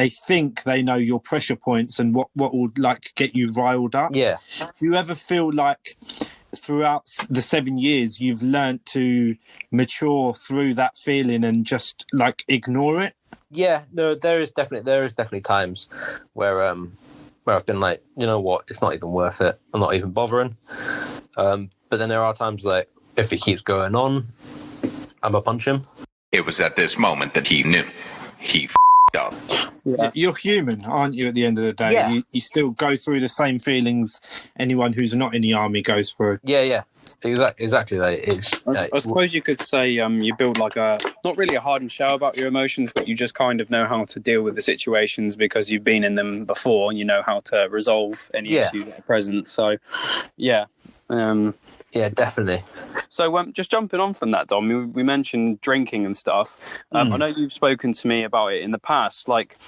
Speaker 1: think they know your pressure points and what would like get you riled up.
Speaker 4: Yeah.
Speaker 1: Do you ever feel like throughout the 7 years you've learnt to mature through that feeling and just like ignore it?
Speaker 4: Yeah, no, there is definitely times where I've been like, you know what, it's not even worth it. I'm not even bothering. But then there are times like, if it keeps going on, I'm gonna punch him.
Speaker 5: It was at this moment that he knew. He up.
Speaker 1: Yeah. You're human, aren't you, at the end of the day?
Speaker 4: Yeah.
Speaker 1: You still go through the same feelings anyone who's not in the army goes through.
Speaker 4: Yeah. Exactly. Like, it's.
Speaker 2: I suppose you could say you build like not really a hardened shell about your emotions, but you just kind of know how to deal with the situations because you've been in them before, and you know how to resolve any issues that are present. So, yeah.
Speaker 4: Yeah, definitely.
Speaker 2: So just jumping on from that, Dom, we mentioned drinking and stuff. I know you've spoken to me about it in the past. Like,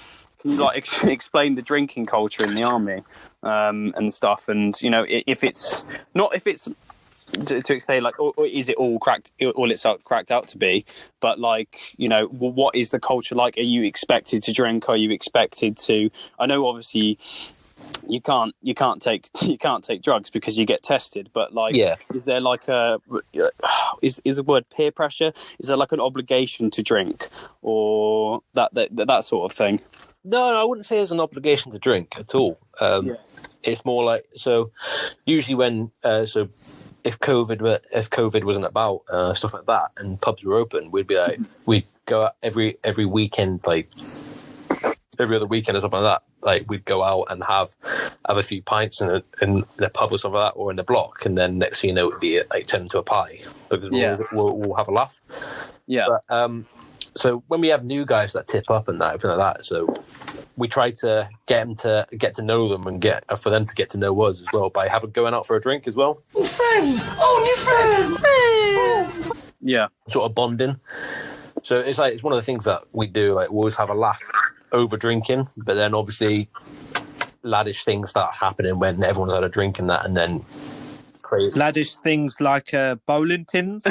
Speaker 2: can you explain the drinking culture in the army and stuff? And if it's to say like, or is it all cracked? All it's cracked out to be? But like, what is the culture like? Are you expected to drink? Are you expected to? I know, obviously, you can't take drugs because you get tested. But like, is there like is the word peer pressure? Is there like an obligation to drink or that sort of thing?
Speaker 4: No, I wouldn't say there's an obligation to drink at all. It's more like, so usually when if COVID wasn't about stuff like that and pubs were open, we'd be like, we'd go out every weekend, like every other weekend or something like that. Like, we'd go out and have a few pints in a pub or something like that, or in the block, and then next thing you know, it'd be like turned into a party because we'll have a laugh.
Speaker 2: Yeah.
Speaker 4: But, so when we have new guys that tip up and everything like that, so we try to get them to get to know them and for them to get to know us as well by going out for a drink as well.
Speaker 3: New friend!
Speaker 2: Yeah.
Speaker 4: Sort of bonding. So it's one of the things that we do. Like, we always have a laugh over drinking, but then obviously laddish things start happening when everyone's had a drink and that, and then crazy.
Speaker 1: Laddish things like bowling pins.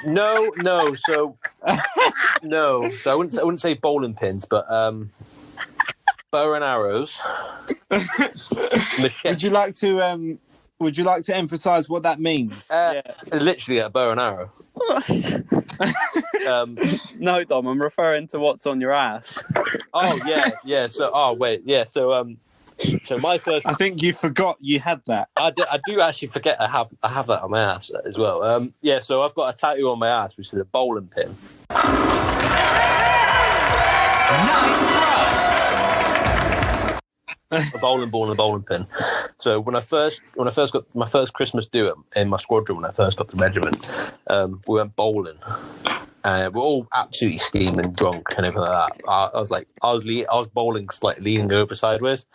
Speaker 4: No. So no. So I wouldn't say bowling pins, but bow and arrows.
Speaker 1: Would you like to emphasise what that means?
Speaker 4: Literally a bow and arrow.
Speaker 2: No, Dom, I'm referring to what's on your ass.
Speaker 4: Oh yeah. So so my first.
Speaker 1: I think you forgot you had that.
Speaker 4: I do actually forget I have that on my ass as well. So I've got a tattoo on my ass which is a bowling pin. A bowling ball and a bowling pin. So when I first got my first Christmas do in my squadron, when I first got the regiment, we went bowling. We're all absolutely steaming, drunk, and everything like that. I was bowling, like leaning over sideways,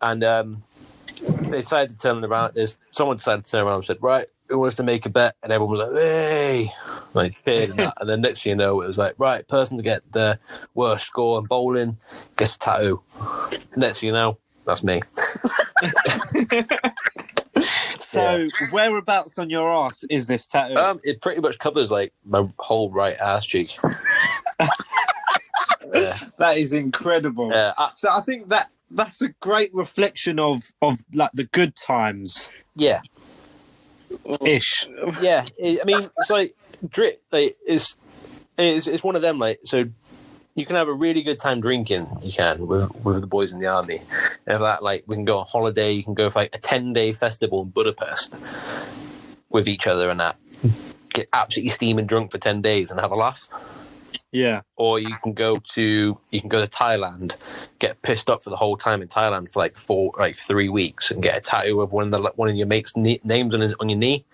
Speaker 4: and they decided to turn around. Someone decided to turn around and said, "Right, who wants to make a bet?" And everyone was like, "Hey!" Like cheered and that. And then next thing you know, it was like, "Right, person to get the worst score in bowling gets a tattoo." Next thing you know, that's me.
Speaker 1: So, whereabouts on your ass is this tattoo?
Speaker 4: It pretty much covers like my whole right ass cheek.
Speaker 1: That is incredible. So I think that's a great reflection of like the good times.
Speaker 4: Yeah.
Speaker 1: Ish.
Speaker 4: Yeah. I mean, it's like it's one of them. Like, so you can have a really good time drinking. You can with the boys in the army. And that, like, we can go on holiday. You can go for like a 10-day festival in Budapest with each other and that. Get absolutely steaming drunk for 10 days and have a laugh.
Speaker 1: Yeah.
Speaker 4: Or you can go to Thailand, get pissed up for the whole time in Thailand for 3 weeks and get a tattoo of one of your mates' names on your knee.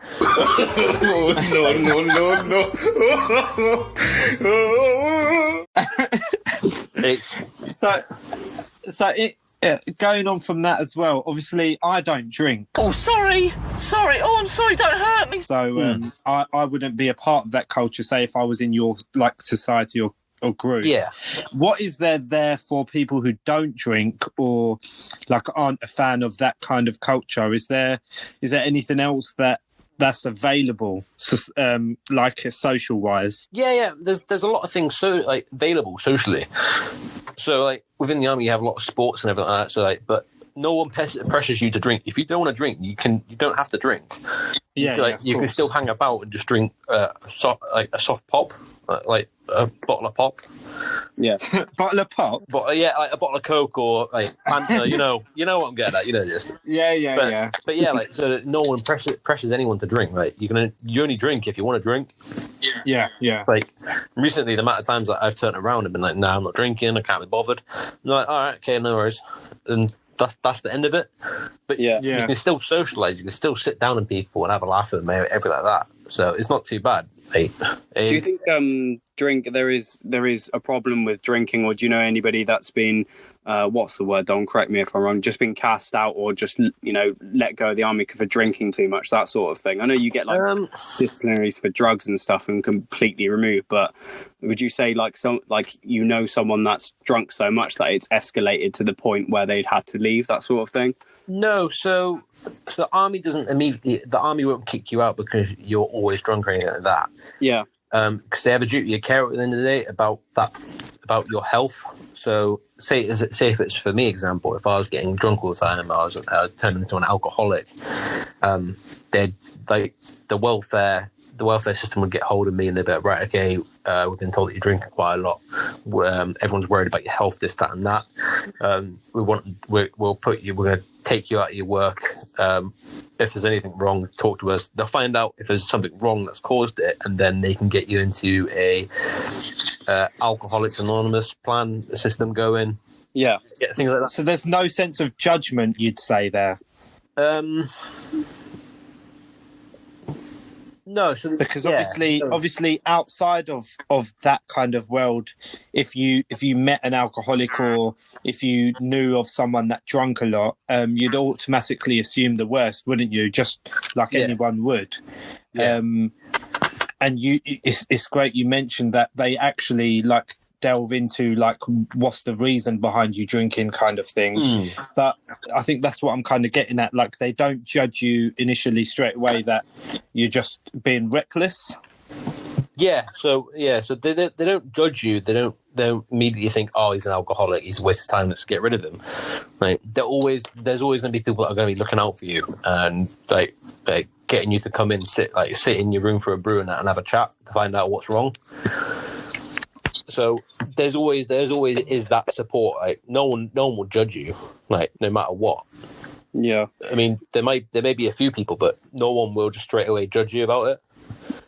Speaker 1: Going on from that as well, obviously I don't drink.
Speaker 6: Oh, sorry. Oh, I'm sorry, don't hurt me.
Speaker 1: So I wouldn't be a part of that culture, say if I was in your like society or group.
Speaker 4: Yeah.
Speaker 1: What is there for people who don't drink or like aren't a fan of that kind of culture? Is there anything else that's available, like social wise?
Speaker 4: Yeah. There's a lot of things available socially. So like within the army, you have a lot of sports and everything like that. So but no one pressures you to drink. If you don't want to drink, you don't have to drink. You can still hang about and just drink a soft pop, like a bottle of pop.
Speaker 2: Yeah,
Speaker 1: bottle of pop.
Speaker 4: But like a bottle of Coke or like Fanta. you know what I'm getting at. Just
Speaker 1: yeah.
Speaker 4: But yeah, like so no one pressures anyone to drink. Like you only drink if you want to drink.
Speaker 1: Yeah.
Speaker 4: Like recently, the amount of times that I've turned around and been like, "Nah, I'm not drinking. I can't be bothered." And I'm like, "All right, okay, no worries." And that's the end of it. But you can still socialise. You can still sit down with people and have a laugh at them, everything like that. So it's not too bad. Do
Speaker 2: you think there is a problem with drinking, or do you know anybody that's been what's the word, Don, correct me if I'm wrong, just been cast out or just, let go of the army for drinking too much, that sort of thing? I know you get like disciplinaries for drugs and stuff and completely removed, but would you say someone that's drunk so much that it's escalated to the point where they'd had to leave, that sort of thing?
Speaker 4: No, so the army the army won't kick you out because you're always drunk or anything like that.
Speaker 2: Yeah.
Speaker 4: Because they have a duty of care at the end of the day about your health. So say if it's for me, example, if I was getting drunk all the time and I was turning into an alcoholic, they'd like the welfare system would get hold of me and they'd be like, right, okay, we've been told that you're drinking quite a lot. Everyone's worried about your health, this, that, and that. We're going to take you out of your work. If there's anything wrong, talk to us. They'll find out if there's something wrong that's caused it, and then they can get you into a Alcoholics Anonymous plan system going.
Speaker 2: Yeah,
Speaker 4: things like that.
Speaker 1: So there's no sense of judgment, you'd say there.
Speaker 4: No,
Speaker 1: because obviously outside of that kind of world, if you met an alcoholic or if you knew of someone that drank a lot, you'd automatically assume the worst, wouldn't you? Just like anyone would.
Speaker 4: Yeah.
Speaker 1: And it's great you mentioned that they actually like delve into like what's the reason behind you drinking kind of thing. But I think that's what I'm kind of getting at, like they don't judge you initially straight away that you're just being reckless.
Speaker 4: So they don't judge you. They don't immediately think, oh, he's an alcoholic, he's a waste of time, let's get rid of him. Right? There's always going to be people that are going to be looking out for you and like getting you to come in, sit in your room for a brew and have a chat to find out what's wrong. So there's always is that support. Like no one will judge you, like no matter what.
Speaker 2: Yeah.
Speaker 4: I mean, there may be a few people, but no one will just straight away judge you about it.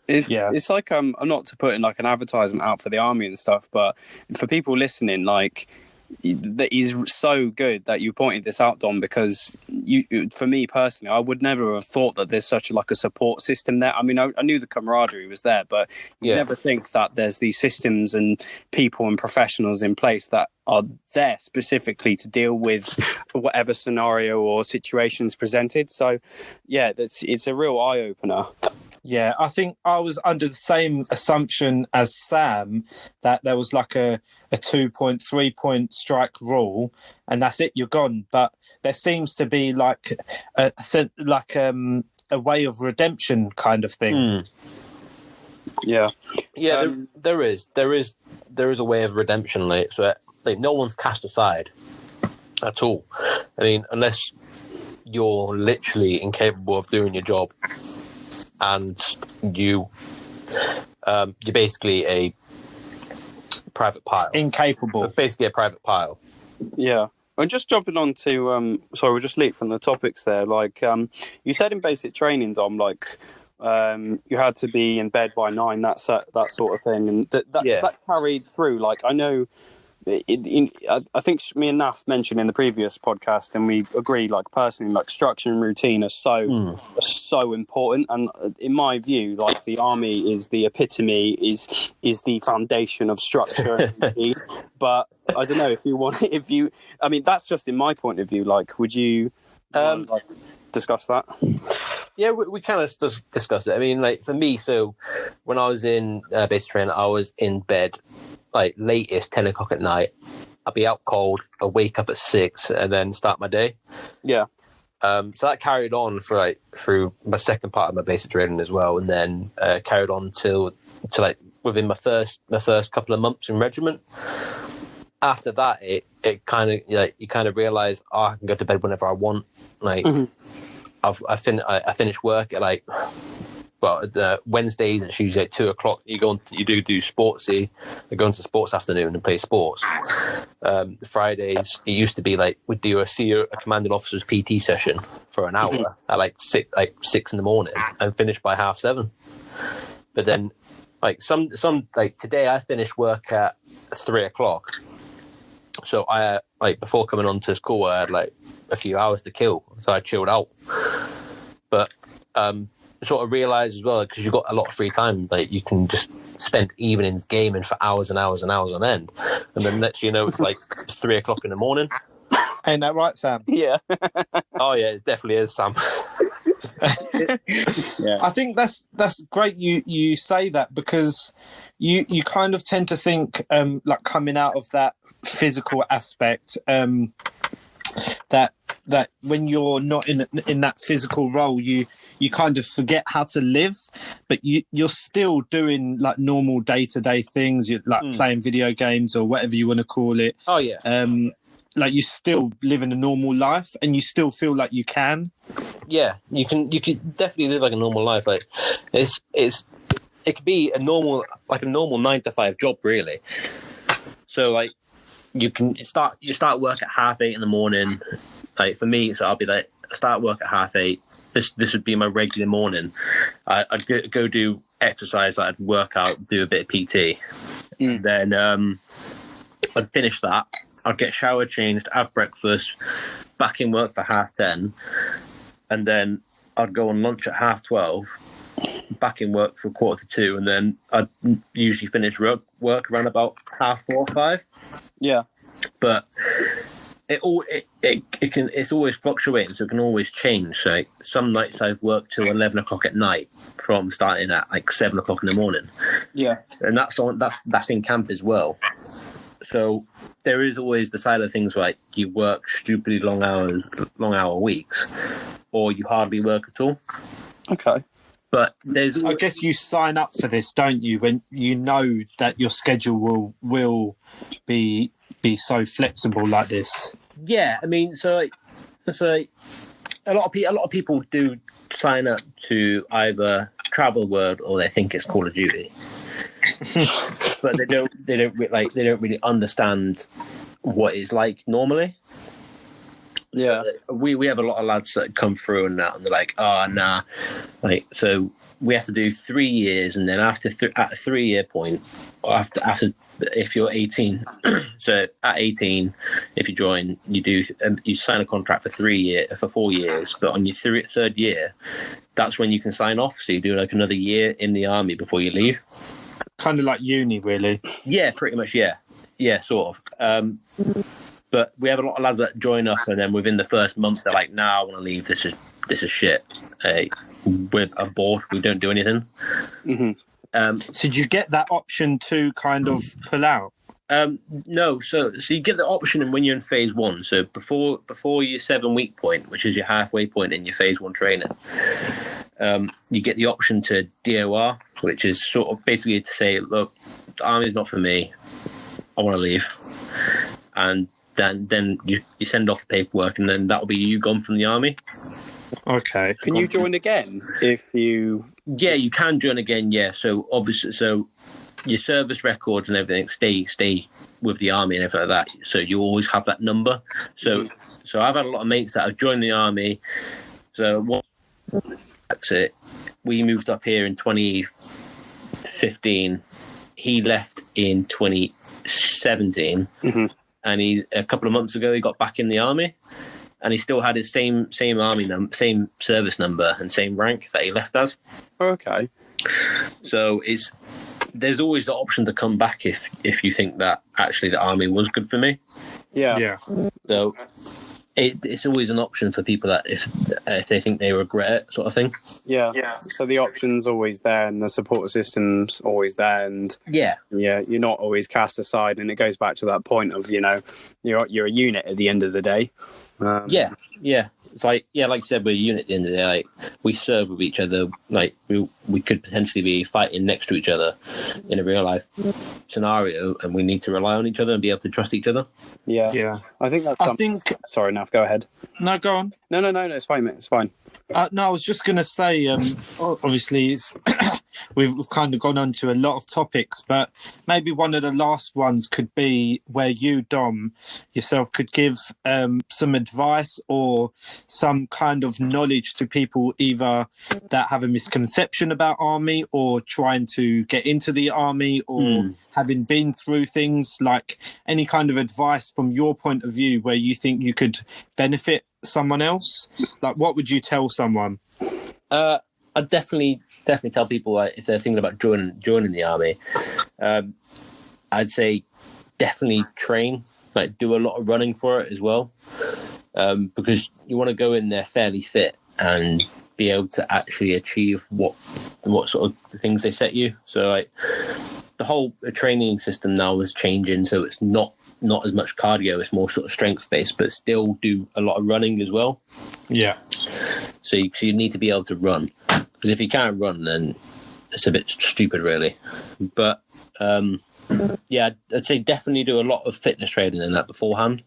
Speaker 2: It's like I'm not to put in like an advertisement out for the army and stuff, but for people listening, like that is so good that you pointed this out, Dom, because for me personally, I would never have thought that there's such a support system there. I mean, I knew the camaraderie was there, but you never think that there's these systems and people and professionals in place that are there specifically to deal with whatever scenario or situations presented. So yeah, it's a real eye opener.
Speaker 1: Yeah, I think I was under the same assumption as Sam that there was like a 2.3 point strike rule and that's it, you're gone. But there seems to be like a way of redemption kind of thing.
Speaker 2: Yeah.
Speaker 4: There is a way of redemption, like no one's cast aside at all. I mean, unless you're literally incapable of doing your job. And you're basically a private pile.
Speaker 1: Incapable.
Speaker 4: Basically a private pile.
Speaker 2: Yeah. And just jumping on to, sorry, we just leaped from the topics there. Like, you said in basic training, Dom, like, you had to be in bed by 9, that sort of thing. And does that carried through? Like, I know... I think me and Naf mentioned in the previous podcast, and we agree, like personally, like structure and routine are so important. And in my view, like the army is the epitome, is the foundation of structure and routine. But I don't know I mean, that's just in my point of view. Like, would you discuss that?
Speaker 4: Yeah, we kind of discuss it. I mean, like for me, so when I was in basic training, I was in bed like latest 10 o'clock at night. I'd be out cold, I'd wake up at 6 and then start my day.
Speaker 2: Yeah.
Speaker 4: So that carried on through my second part of my basic training as well, and then carried on to like within my first couple of months in regiment. After that, it kind of you kind of realize, I can go to bed whenever I want. Like I finish work at Wednesdays it's usually at 2 o'clock. You do sportsy. I go into sports afternoon and play sports. Fridays it used to be like we'd do a commanding officer's PT session for an hour at 6 in the morning and finish by 7:30. But then some today I finished work at 3 o'clock. So I before coming on to school I had a few hours to kill, so I chilled out. But sort of realise as well, because you've got a lot of free time, like you can just spend evenings gaming for hours and hours and hours on end, and then next you know it's like 3 o'clock in the morning.
Speaker 1: Ain't that right, Sam?
Speaker 2: Yeah.
Speaker 4: Oh yeah, it definitely is, Sam.
Speaker 2: Yeah.
Speaker 1: I think that's great you say that, because you kind of tend to think like coming out of that physical aspect, that when you're not in that physical role, you kind of forget how to live, but you're still doing like normal day-to-day things. You're like playing video games or whatever you want to call it.
Speaker 4: Oh yeah.
Speaker 1: Like you still living a normal life, and you still feel like you can.
Speaker 4: Yeah, you can definitely live like a normal life. Like it could be a normal 9-to-5 job, really. So like you start work at 8:30 in the morning. Like for me, so I'll be like, start work at 8:30. This would be my regular morning. I'd go do exercise. I'd work out, do a bit of PT, and then I'd finish that. I'd get showered, changed, have breakfast, back in work for 10:30, and then I'd go on lunch at 12:30, back in work for 1:45, and then I'd usually finish work around about 4:30 or 5.
Speaker 2: Yeah.
Speaker 4: But it's always fluctuating, so it can always change. So like, some nights I've worked till 11 o'clock at night from starting at like 7 o'clock in the morning.
Speaker 2: Yeah.
Speaker 4: And that's in camp as well. So there is always the side of things where like, you work stupidly long hour weeks, or you hardly work at all.
Speaker 2: Okay.
Speaker 4: But there's,
Speaker 1: I guess you sign up for this, don't you, when you know that your schedule will be so flexible like this?
Speaker 4: yeah. I mean, so a lot of people do sign up to either Travel World or they think it's Call of Duty. But they don't really understand what it's like normally.
Speaker 2: Yeah.
Speaker 4: So we have a lot of lads that come through and that, and they're like, oh nah, like, so we have to do 3 years, and then after at a 3-year point, or after if you're 18, so at 18, if you join, you sign a contract for 4 years, but on your third year, that's when you can sign off. So you do like another year in the army before you leave.
Speaker 1: Kind of like uni, really.
Speaker 4: Yeah, pretty much. Yeah, sort of. But we have a lot of lads that join up, and then within the first month, they're like, "Nah, I want to leave. This is shit. We're bored. We don't do anything."
Speaker 2: Mm-hmm.
Speaker 1: So did you get that option to kind of pull out?
Speaker 4: No. So you get the option when you're in phase 1. So before your 7-week point, which is your halfway point in your phase 1 training, you get the option to DOR, which is sort of basically to say, look, the army's not for me. I want to leave. And then you send off the paperwork, and then that'll be you gone from the army.
Speaker 1: Okay.
Speaker 2: Can you join again if you?
Speaker 4: Yeah, you can join again. Yeah, so obviously, so your service records and everything stay with the army and everything like that. So you always have that number. So I've had a lot of mates that have joined the army. So we moved up here in 2015. He left in 2017. Mm-hmm. And a couple of months ago, he got back in the army, and he still had his same army number, same service number, and same rank that he left as.
Speaker 2: Okay.
Speaker 4: So there's always the option to come back if you think that actually the army was good for me.
Speaker 2: Yeah.
Speaker 1: Yeah.
Speaker 4: So it's always an option for people that if they think they regret it, sort of thing.
Speaker 2: Yeah. Yeah. So the option's always there, and the support system's always there, and
Speaker 4: yeah,
Speaker 2: you're not always cast aside. And it goes back to that point of you're a unit at the end of the day.
Speaker 4: Yeah. It's like like you said, we're a unit at the end of the day. Like we serve with each other. Like we could potentially be fighting next to each other in a real life scenario, and we need to rely on each other and be able to trust each other.
Speaker 2: Yeah.
Speaker 1: Yeah.
Speaker 2: I think Sorry, Naf, go ahead.
Speaker 1: No, go on.
Speaker 2: No, it's fine, mate. It's fine.
Speaker 1: No, I was just going to say, obviously, we've kind of gone on to a lot of topics, but maybe one of the last ones could be where you, Dom, yourself could give some advice or some kind of knowledge to people either that have a misconception about army or trying to get into the army or having been through things, like any kind of advice from your point of view where you think you could benefit someone else. Like, what would you tell someone?
Speaker 4: I I'd definitely tell people if they're thinking about joining the army, I'd say definitely train, like do a lot of running for it as well, because you want to go in there fairly fit and be able to actually achieve what sort of things they set you. So like the whole training system now is changing, so it's not as much cardio, it's more sort of strength based, but still do a lot of running as well.
Speaker 1: Yeah.
Speaker 4: So you need to be able to run, because if you can't run, then it's a bit stupid, really. But yeah, I'd say definitely do a lot of fitness training in that beforehand.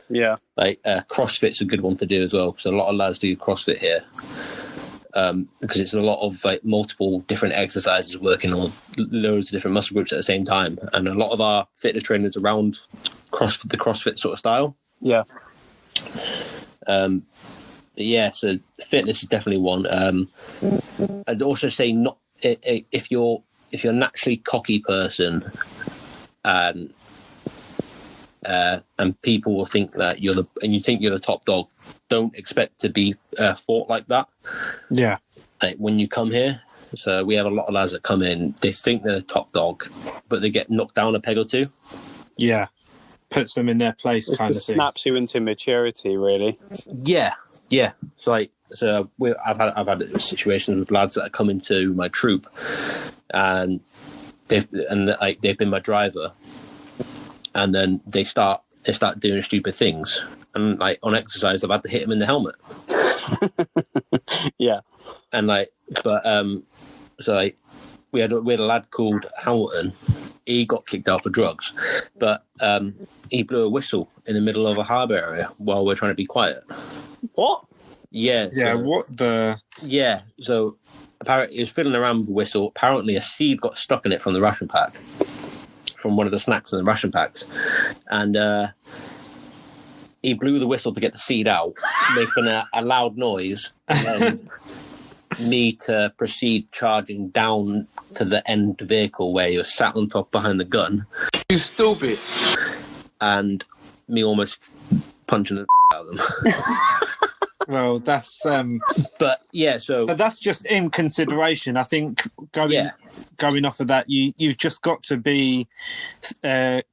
Speaker 2: Yeah.
Speaker 4: Like CrossFit's a good one to do as well, because a lot of lads do CrossFit here. Because it's a lot of like multiple different exercises working on loads of different muscle groups at the same time, and a lot of our fitness training is around the CrossFit sort of style.
Speaker 2: Yeah.
Speaker 4: Yeah, so fitness is definitely one. I'd also say not if you're a naturally cocky person, and people will think that you think you're the top dog. Don't expect to be fought like that.
Speaker 1: Yeah.
Speaker 4: Like when you come here, so we have a lot of lads that come in, they think they're the top dog, but they get knocked down a peg or two.
Speaker 1: Yeah. Puts them in their place, kind of thing.
Speaker 2: Snaps you into maturity, really.
Speaker 4: Yeah. I've had situations with lads that are coming to my troop, and they've been my driver, and then they start doing stupid things, and like on exercise I've had to hit them in the helmet.
Speaker 2: Yeah.
Speaker 4: And we had a lad called Hamilton. He got kicked out for drugs, but he blew a whistle in the middle of a harbour area while we're trying to be quiet.
Speaker 2: What?
Speaker 4: Yeah.
Speaker 1: Yeah, what the...
Speaker 4: Yeah, so apparently he was fiddling around with a whistle. Apparently a seed got stuck in it from the ration pack, from one of the snacks in the ration packs. And he blew the whistle to get the seed out, making a loud noise, and then me to proceed charging down to the end vehicle where he was sat on top behind the gun.
Speaker 3: You stupid.
Speaker 4: And me almost punching the out of them.
Speaker 1: Well, that's...
Speaker 4: But yeah, so...
Speaker 1: But that's just in consideration. I think going off of that, you've just got to be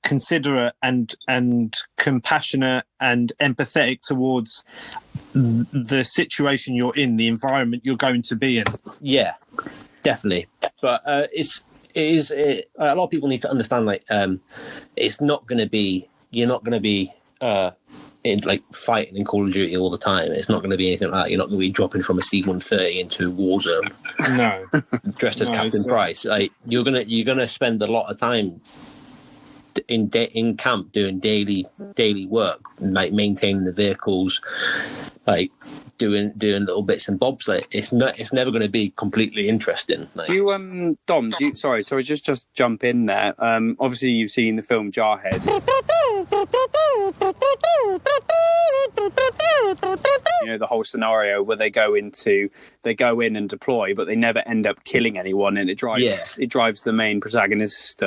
Speaker 1: considerate and compassionate and empathetic towards the situation you're in, the environment you're going to be in. Yeah,
Speaker 4: definitely. But a lot of people need to understand, like, it's not going to be... You're not going to be... fighting in Call of Duty all the time. It's not going to be anything like that. You're not going to be dropping from a C-130 into a war zone.
Speaker 1: No.
Speaker 4: Dressed as Captain Price. Like you're gonna spend a lot of time in camp doing daily work, like maintaining the vehicles, like doing little bits and bobs. Like it's never going to be completely interesting. Like,
Speaker 2: do you Dom? Sorry, just jump in there. Obviously you've seen the film Jarhead. You know, the whole scenario where they go in and deploy, but they never end up killing anyone, and it drives the main protagonist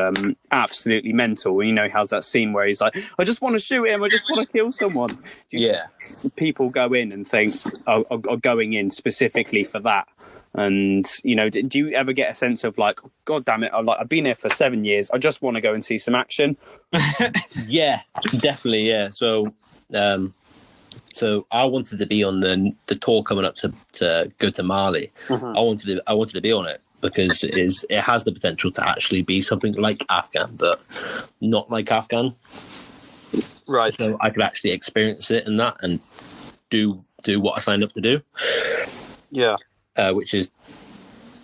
Speaker 2: absolutely mental. You know, he has that scene where he's like, I just want to shoot him, I just want to kill someone. People go in and think are going in specifically for that. And, you know, do you ever get a sense of like, God damn it, I've been here for 7 years, I just want to go and see some action?
Speaker 4: Yeah, definitely, yeah. So I wanted to be on the tour coming up to go to Mali. Mm-hmm. I wanted to be on it because it has the potential to actually be something like Afghan, but not like Afghan.
Speaker 2: Right.
Speaker 4: So I could actually experience it in that and do what I signed up to do.
Speaker 2: Yeah.
Speaker 4: Which is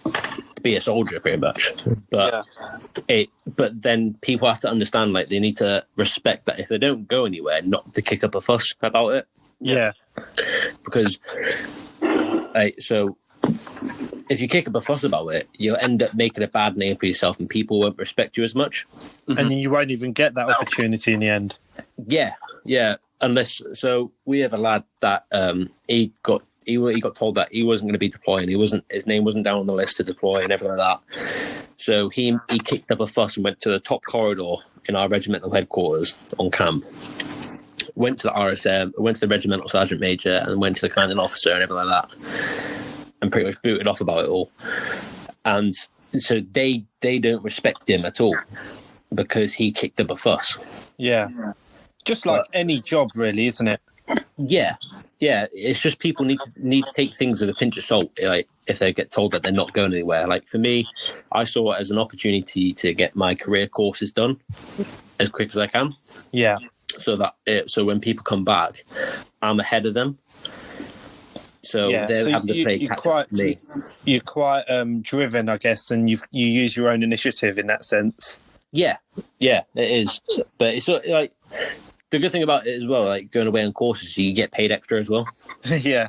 Speaker 4: to be a soldier, pretty much. But but then people have to understand, like, they need to respect that if they don't go anywhere, not to kick up a fuss about it.
Speaker 1: Yeah.
Speaker 4: Because, so if you kick up a fuss about it, you'll end up making a bad name for yourself, and people won't respect you as much.
Speaker 1: Mm-hmm. And you won't even get that opportunity in the end.
Speaker 4: Yeah. Unless, so we have a lad that he got told that he wasn't going to be deploying. His name wasn't down on the list to deploy and everything like that. So he kicked up a fuss and went to the top corridor in our regimental headquarters on camp. Went to the RSM, went to the regimental sergeant major, and went to the commanding officer and everything like that. and pretty much booted off about it all. And so they don't respect him at all because he kicked up a fuss.
Speaker 1: Yeah. Just like any job, really, isn't it?
Speaker 4: Yeah. It's just people need to take things with a pinch of salt. Like if they get told that they're not going anywhere. Like for me, I saw it as an opportunity to get my career courses done as quick as I can.
Speaker 1: Yeah.
Speaker 4: So when people come back, I'm ahead of them. So they're having to play catch up to me.
Speaker 1: You're quite driven, I guess, and you use your own initiative in that sense.
Speaker 4: Yeah, it is. But it's like the good thing about it as well, like going away on courses, you get paid extra as well.
Speaker 1: Yeah.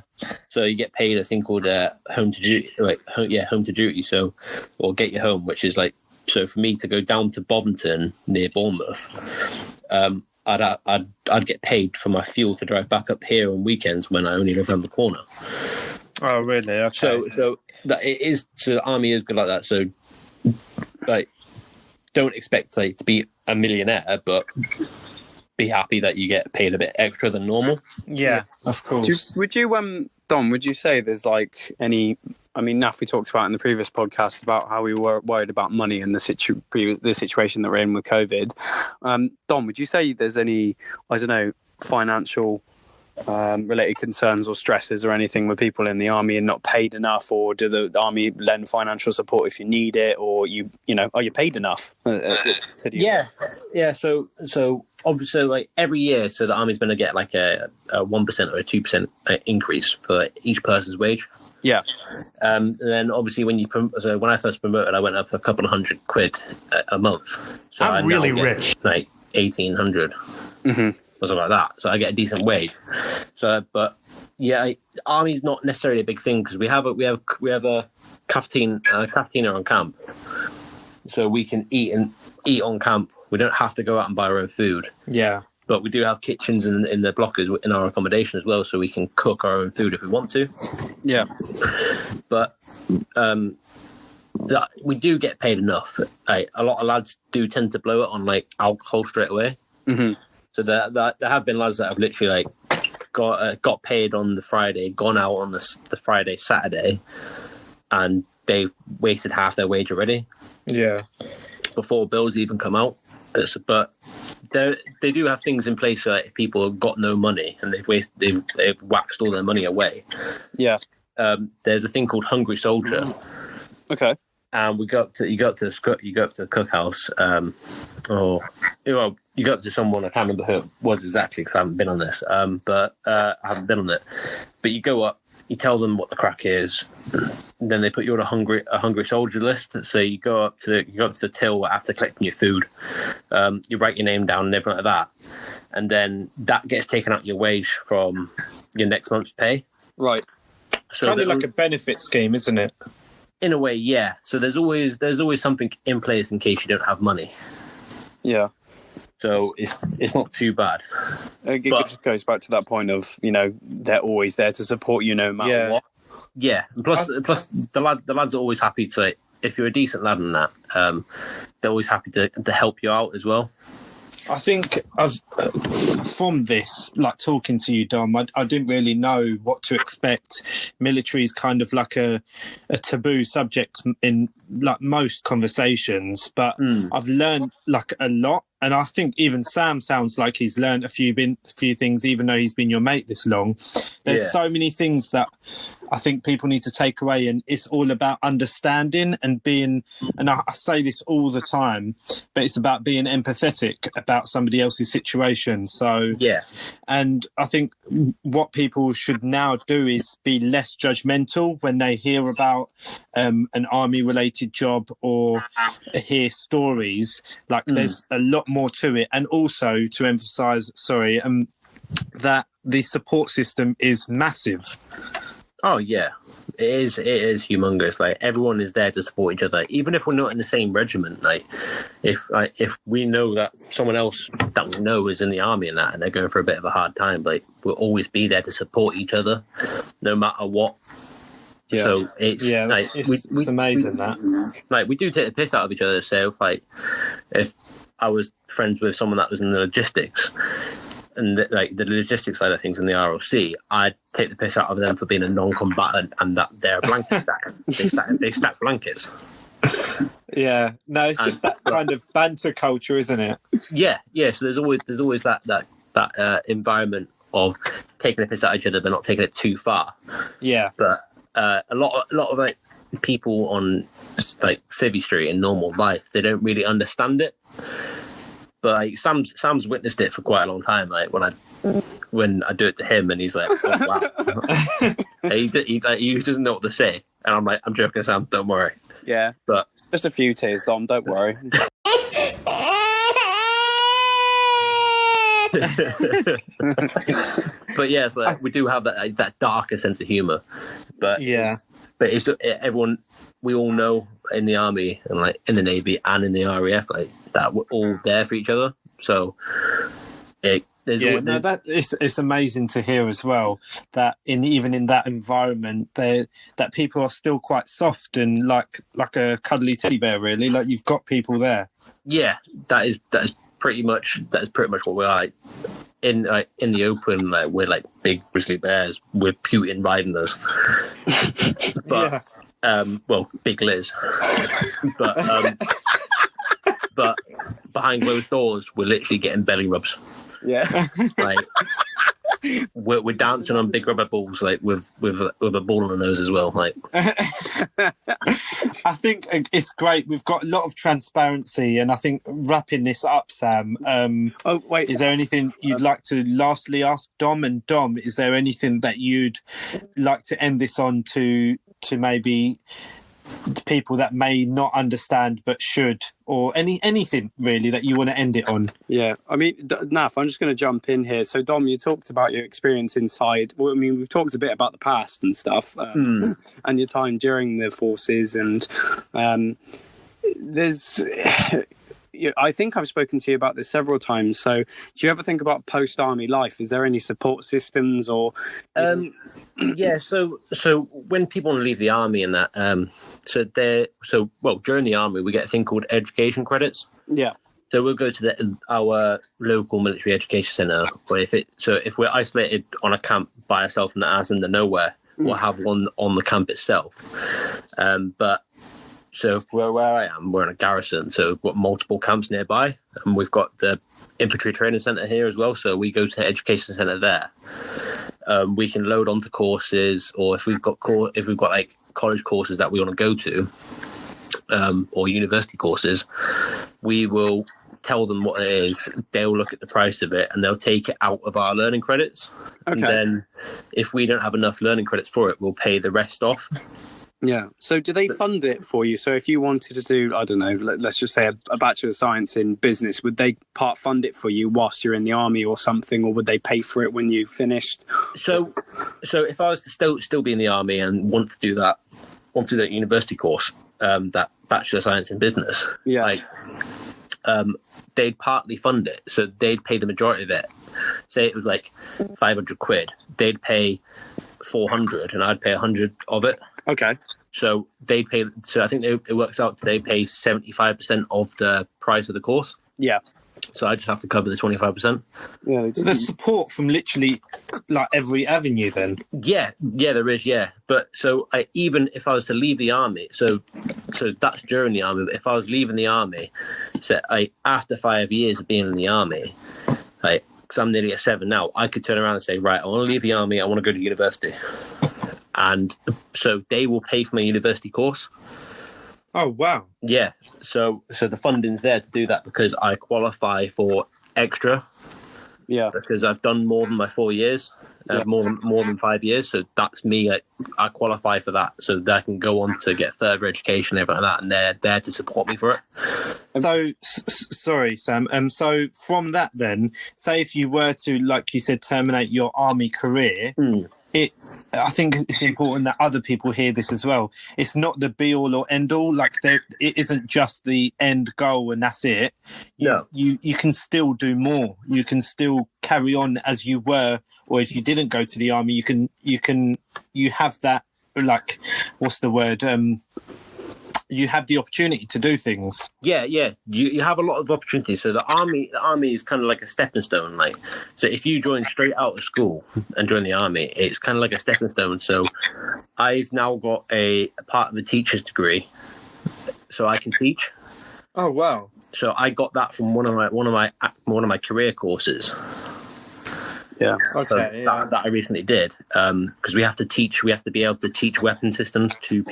Speaker 4: So you get paid a thing called home to duty, home to duty. So, or get you home, which is like, so for me to go down to Bovington near Bournemouth, I'd get paid for my fuel to drive back up here on weekends when I only live around the corner.
Speaker 1: Oh, really? Okay.
Speaker 4: So that it is. So the army is good like that. So, like, don't expect like to be a millionaire, but be happy that you get paid a bit extra than normal.
Speaker 1: Yeah, of course.
Speaker 2: Would you, Dom? Would you say there's like any? I mean, Naf, we talked about in the previous podcast about how we were worried about money and the situation that we're in with COVID. Dom, would you say there's any, I don't know, financial related concerns or stresses or anything with people in the army and not paid enough, or do the army lend financial support if you need it, or are you paid enough?
Speaker 4: Yeah. So obviously, like every year, so the army's going to get like a 1% or a 2% increase for each person's wage.
Speaker 2: Yeah.
Speaker 4: And then obviously when I first promoted, I went up a couple of £100 a month. So
Speaker 7: I'm really rich.
Speaker 4: Like 1,800 or something like that. So I get a decent wage. So, but yeah, army's not necessarily a big thing because we have a cafeteria on camp, so we can eat on camp. We don't have to go out and buy our own food.
Speaker 1: Yeah.
Speaker 4: But we do have kitchens in the blockers in our accommodation as well, so we can cook our own food if we want to.
Speaker 2: Yeah.
Speaker 4: But we do get paid enough. A lot of lads do tend to blow it on like alcohol straight away. Mm-hmm. So there have been lads that have literally like got paid on the Friday, gone out on the Friday, Saturday, and they've wasted half their wage already.
Speaker 1: Yeah.
Speaker 4: Before bills even come out. But they do have things in place so if people have got no money and they've waxed all their money away.
Speaker 2: Yeah.
Speaker 4: There's a thing called Hungry Soldier.
Speaker 2: Okay.
Speaker 4: And you go up to the cookhouse, you go up to someone, I can't remember who it was exactly because I haven't been on this, but I haven't been on it. But you go up, you tell them what the crack is, then they put you on a hungry soldier list. So you go up to the till after collecting your food, you write your name down and everything like that, and then that gets taken out your wage from your next month's pay.
Speaker 2: Right.
Speaker 1: So kind of like a benefit scheme, isn't it?
Speaker 4: In a way, yeah. So there's always something in place in case you don't have money.
Speaker 2: Yeah.
Speaker 4: So it's not too bad.
Speaker 2: It just goes back to that point of, they're always there to support you no matter what.
Speaker 4: Yeah. And plus the lads are always happy to, if you're a decent lad in that, they're always happy to help you out as well.
Speaker 1: I think from this, like talking to you, Dom, I didn't really know what to expect. Military is kind of like a taboo subject in like most conversations, but I've learned like a lot. And I think even Sam sounds like he's learned a few things, even though he's been your mate this long. There's so many things that I think people need to take away, and it's all about understanding and being, and I say this all the time, but it's about being empathetic about somebody else's situation. So, and I think what people should now do is be less judgmental when they hear about an army-related job or hear stories. Like there's a lot more to it, and also to emphasize that the support system is massive.
Speaker 4: Oh yeah, it is humongous. Like everyone is there to support each other, even if we're not in the same regiment. Like if we know that someone else that we know is in the army and they're going for a bit of a hard time, like we'll always be there to support each other no matter what. Yeah. So it's
Speaker 1: amazing that
Speaker 4: like we do take the piss out of each other. So like if I was friends with someone that was in the logistics, and the logistics side of things in the ROC, I'd take the piss out of them for being a non-combatant and that they're a blanket stacker. They stack blankets.
Speaker 1: Yeah, no, it's just that kind of banter culture, isn't it?
Speaker 4: Yeah. So there's always that environment of taking the piss out of each other, but not taking it too far.
Speaker 1: Yeah,
Speaker 4: but a lot of like people on like Civvy Street in normal life, they don't really understand it. But like Sam's witnessed it for quite a long time. Like when I do it to him, and he's like, "Oh wow," he doesn't know what to say, and I'm like, "I'm joking, Sam. Don't worry."
Speaker 2: Yeah,
Speaker 4: but
Speaker 2: just a few tears, Dom. Don't worry.
Speaker 4: But yeah, so we do have that darker sense of humour. But it's everyone. We all know in the army and like in the Navy and in the RAF, like that we're all there for each other. So
Speaker 1: it's amazing to hear as well that even in that environment, that people are still quite soft and like a cuddly teddy bear. Really, like you've got people there.
Speaker 4: Yeah, that is pretty much what we're like. In the open, like we're like big grizzly bears with Putin riding us. But well, Big Liz. But behind closed doors, we're literally getting belly rubs.
Speaker 2: Yeah,
Speaker 4: like we're dancing on big rubber balls, like with a ball on the nose as well. Like,
Speaker 1: I think it's great. We've got a lot of transparency, and I think wrapping this up, Sam. Is there anything you'd like to lastly ask Dom? And Dom, is there anything that you'd like to end this on to maybe people that may not understand but should, or anything really that you want to end it on?
Speaker 2: Yeah, I mean, Naf, I'm just going to jump in here. So, Dom, you talked about your experience inside. Well, I mean, we've talked a bit about the past and stuff, and your time during the forces, and there's. I think I've spoken to you about this several times. So, do you ever think about post-army life? Is there any support systems or?
Speaker 4: Yeah. So when people want to leave the army and that, during the army we get a thing called education credits.
Speaker 2: Yeah.
Speaker 4: So we'll go to our local military education centre. But if we're isolated on a camp by ourselves in the ass in the nowhere, we'll have one on the camp itself. But so if where I am, we're in a garrison, so we've got multiple camps nearby, and we've got the infantry training centre here as well. So we go to the education centre there. We can load onto courses, or if we've got like college courses that we want to go to, or university courses, we will tell them what it is. They'll look at the price of it, and they'll take it out of our learning credits. Okay. And then, if we don't have enough learning credits for it, we'll pay the rest off.
Speaker 2: Yeah. So do they fund it for you? So if you wanted to do, I don't know, let's just say a Bachelor of Science in business, would they part fund it for you whilst you're in the army or something, or would they pay for it when you finished? So
Speaker 4: if I was to still be in the army and want to do that university course, that Bachelor of Science in business, they'd partly fund it. So they'd pay the majority of it. Say it was like 500 quid. They'd pay 400 and I'd pay 100 of it.
Speaker 2: Okay.
Speaker 4: So they pay. So I think it works out. They pay 75% of the price of the course.
Speaker 2: Yeah.
Speaker 4: So I just have to cover the 25%.
Speaker 1: Yeah. So there's support from literally like every avenue. Then.
Speaker 4: Yeah, there is. Yeah, but so even if I was to leave the army, so that's during the army. But if I was leaving the army, so after 5 years of being in the army, because I'm nearly at 7 now, I could turn around and say, right, I want to leave the army. I want to go to university. And so they will pay for my university course.
Speaker 1: Oh, wow.
Speaker 4: Yeah. So the funding's there to do that because I qualify for extra. Yeah. Because I've done more than my 4 years, more than 5 years. So that's me. I qualify for that so that I can go on to get further education and everything like that. And they're there to support me for it.
Speaker 1: So, sorry, Sam. So from that then, say if you were to, like you said, terminate your army career, I think it's important that other people hear this as well. It's not the be all or end all. Like it isn't just the end goal and that's it. You can still do more. You can still carry on as you were, or if you didn't go to the army, you have that, like, what's the word? you have the opportunity to do things.
Speaker 4: Yeah. You have a lot of opportunities. So the army is kind of like a stepping stone. Like, so if you join straight out of school and join the army, it's kind of like a stepping stone. So I've now got a part of the teacher's degree, so I can teach.
Speaker 1: Oh wow!
Speaker 4: So I got that from one of my career courses.
Speaker 2: Yeah.
Speaker 1: Okay.
Speaker 4: So
Speaker 1: Yeah.
Speaker 4: that I recently did, because we have to be able to teach weapon systems to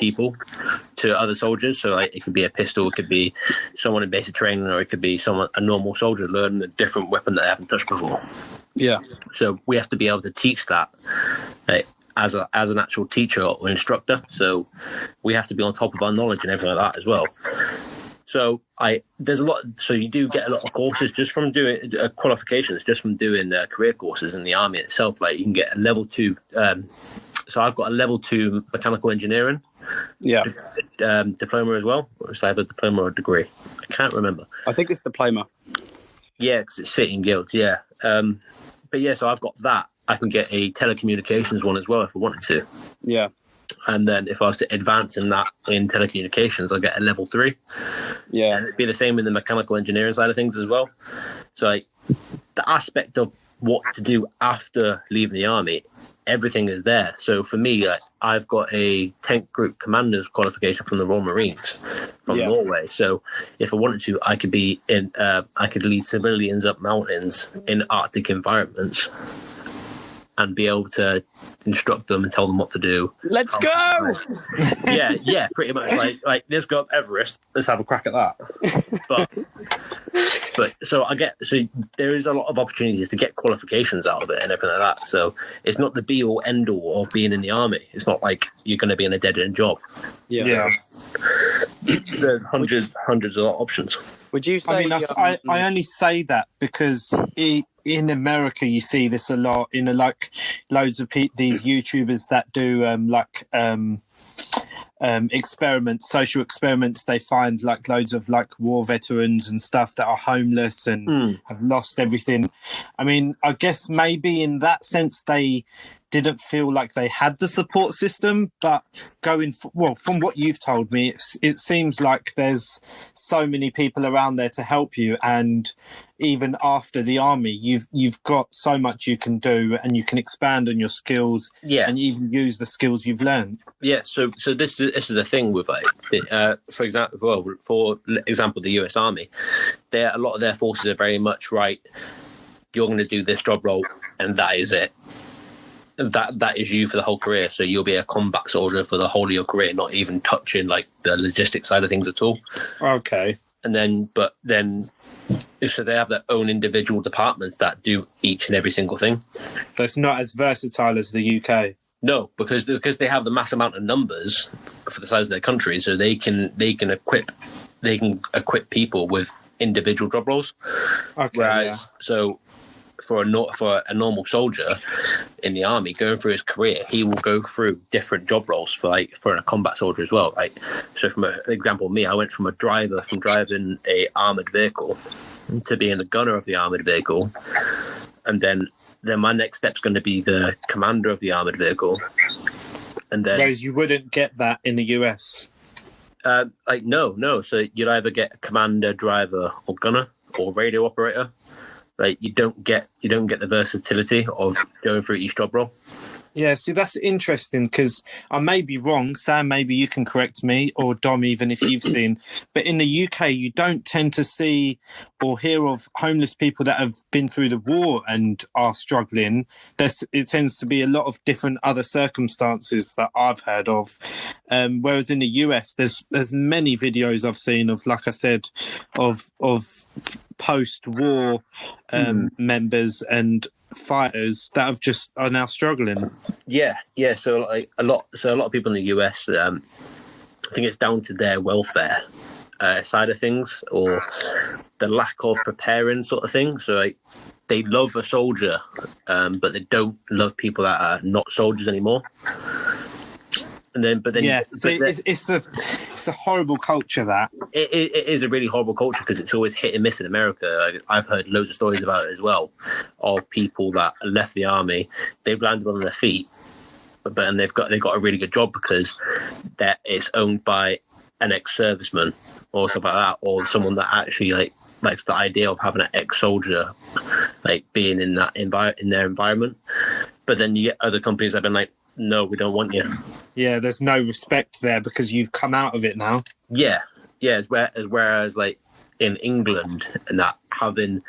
Speaker 4: other soldiers. So like, it could be a pistol, it could be someone in basic training, or it could be a normal soldier learning a different weapon that they haven't touched before.
Speaker 2: Yeah.
Speaker 4: So we have to be able to teach that as an actual teacher or instructor. So we have to be on top of our knowledge and everything like that as well. So there's a lot. So you do get a lot of courses just from doing qualifications, just from doing career courses in the army itself. Like you can get a level 2. So I've got a level 2 mechanical engineering diploma as well. Or is either a diploma or a degree? I can't remember.
Speaker 2: I think it's diploma.
Speaker 4: Yeah, because it's City and Guilds. Yeah, but yeah. So I've got that. I can get a telecommunications one as well if I wanted to.
Speaker 2: Yeah.
Speaker 4: And then if I was to advance in telecommunications, I'll get a level 3.
Speaker 2: Yeah.
Speaker 4: And it'd be the same in the mechanical engineering side of things as well. So like, the aspect of what to do after leaving the army, everything is there. So for me, I've got a tank group commander's qualification from the Royal Marines from Norway. So if I wanted to, I could be I could lead civilians up mountains in Arctic environments and be able to instruct them and tell them what to do.
Speaker 2: Let's go!
Speaker 4: Yeah, pretty much. Like let's go up Everest. Let's have a crack at that. But so there is a lot of opportunities to get qualifications out of it and everything like that. So it's not the be all end all of being in the army. It's not like you're going to be in a dead end job.
Speaker 2: Yeah.
Speaker 4: There's hundreds of options.
Speaker 2: Would you say?
Speaker 1: I mean, I only say that because in America you see this a lot. Loads of these YouTubers that do experiments, social experiments. They find like loads of like war veterans and stuff that are homeless and have lost everything. I mean, I guess maybe in that sense they didn't feel like they had the support system, but from what you've told me, it seems like there's so many people around there to help you, and even after the army, you've got so much you can do, and you can expand on your skills, and even use the skills you've learned. Yeah.
Speaker 4: So this is the thing with for example, the US Army, a lot of their forces are very much right. You're going to do this job role, and that is it. That is you for the whole career. So you'll be a combat soldier for the whole of your career, not even touching like the logistics side of things at all.
Speaker 1: Okay.
Speaker 4: So they have their own individual departments that do each and every single thing.
Speaker 1: So it's not as versatile as the UK.
Speaker 4: No, because they have the mass amount of numbers for the size of their country, so they can equip people with individual job roles.
Speaker 1: Okay.
Speaker 4: So for a normal soldier in the army going through his career, he will go through different job roles for a combat soldier as well. Like, so from an example, I went from driving a armored vehicle to being a gunner of the armored vehicle, and then my next step's going to be the commander of the armored vehicle. And then,
Speaker 1: whereas you wouldn't get that in the US.
Speaker 4: No. So you'd either get a commander, driver, or gunner, or radio operator. Like you don't get the versatility of going through each job role.
Speaker 1: Yeah, see, that's interesting because I may be wrong. Sam, maybe you can correct me, or Dom, even if you've seen. But in the UK, you don't tend to see or hear of homeless people that have been through the war and are struggling. It tends to be a lot of different other circumstances that I've heard of. Whereas in the US, there's many videos I've seen of, like I said, of post-war members and fighters that are now struggling.
Speaker 4: Yeah. So a lot of people in the US, I think it's down to their welfare side of things, or the lack of preparing sort of thing. So they love a soldier, but they don't love people that are not soldiers anymore.
Speaker 1: It's a horrible culture. That
Speaker 4: it is a really horrible culture because it's always hit and miss in America. I've heard loads of stories about it as well, of people that left the army, they've landed on their feet, and they've got a really good job because it's owned by an ex-serviceman or stuff like that, or someone that actually like likes the idea of having an ex-soldier like being in that in their environment. But then you get other companies that have been like, no, we don't want you.
Speaker 1: Yeah, there's no respect there because you've come out of it now.
Speaker 4: Yeah. Whereas like in England and that having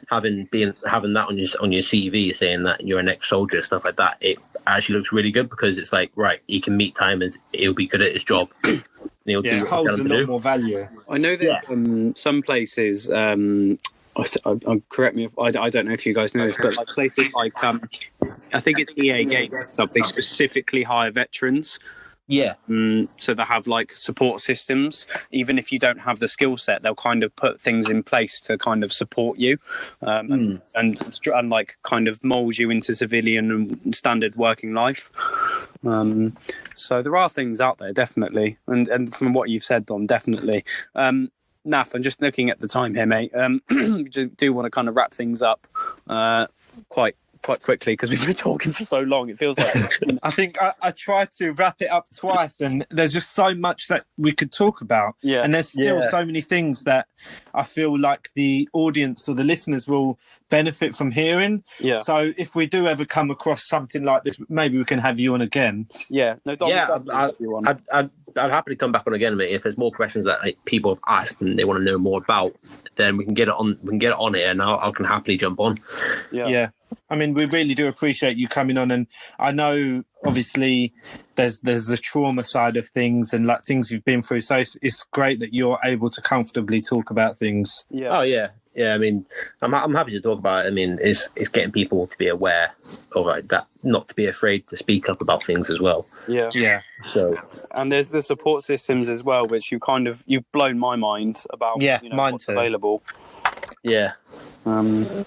Speaker 4: that on your CV saying that you're an ex-soldier, stuff like that, it actually looks really good because it's like, right, he can meet time and he'll be good at his job.
Speaker 1: It holds a lot more value.
Speaker 2: I know that some places, correct me if I don't know if you guys know this, but like places like I think it's EA Games stuff, they specifically hire veterans.
Speaker 4: Yeah.
Speaker 2: So they have like support systems. Even if you don't have the skill set, they'll kind of put things in place to kind of support you, and like kind of mold you into civilian and standard working life. So there are things out there, definitely. And from what you've said, Dom, definitely. Naf, I'm just looking at the time here, mate. Do want to kind of wrap things up quite quickly because we've been talking for so long. It feels like
Speaker 1: I think I tried to wrap it up twice, and there's just so much that we could talk about.
Speaker 2: Yeah,
Speaker 1: and there's still so many things that I feel like the audience or the listeners will benefit from hearing. Yeah. So if we do ever come across something like this, maybe we can have you on again.
Speaker 2: Yeah. No.
Speaker 4: I'd happily come back on again, mate. If there's more questions that like, people have asked and they want to know more about, then we can get it on. We can get it on here, and I can happily jump on.
Speaker 1: Yeah. I mean, we really do appreciate you coming on, and I know obviously there's the trauma side of things and like things you've been through. So it's great that you're able to comfortably talk about things.
Speaker 4: Yeah. Oh yeah. Yeah, I mean, I'm happy to talk about it. I mean, it's getting people to be aware of like, that, not to be afraid to speak up about things as well.
Speaker 2: Yeah.
Speaker 4: So,
Speaker 2: and there's the support systems as well, which you've blown my mind about.
Speaker 1: Mine
Speaker 2: what's
Speaker 1: too.
Speaker 2: Available.
Speaker 4: Yeah.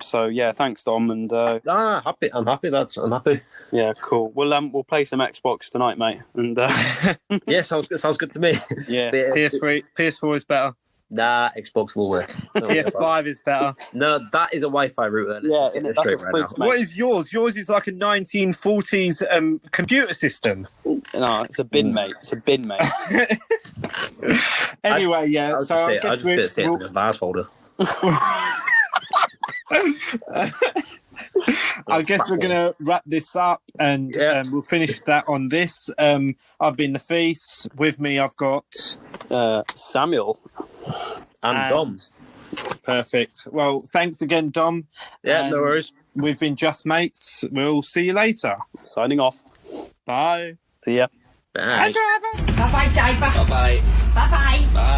Speaker 2: So yeah, thanks, Dom, and
Speaker 4: happy. I'm happy.
Speaker 2: Yeah, cool. We'll play some Xbox tonight, mate. And
Speaker 4: yeah, sounds good to me.
Speaker 2: Yeah.
Speaker 1: PS4 is better.
Speaker 4: Nah, Xbox will work.
Speaker 1: PS5 is better.
Speaker 4: No, that is a Wi-Fi router. Let's just get this straight right now.
Speaker 1: What is yours? Yours is like a 1940s computer system.
Speaker 2: No, it's a bin, mate. It's a bin, mate.
Speaker 1: Anyway, I guess we're
Speaker 4: it's like a vase holder.
Speaker 1: I guess we're going to wrap this up and we'll finish that on this. I've been Nafees. With me, I've got
Speaker 2: Samuel
Speaker 4: and Dom.
Speaker 1: Perfect. Well, thanks again, Dom.
Speaker 4: Yeah, no worries.
Speaker 1: We've been Just Mates. We'll see you later.
Speaker 2: Signing off.
Speaker 1: Bye.
Speaker 2: See ya.
Speaker 4: Bye.
Speaker 1: Bye, driver.
Speaker 6: Bye bye, driver.
Speaker 4: Bye-bye.
Speaker 6: Bye bye.
Speaker 4: Bye.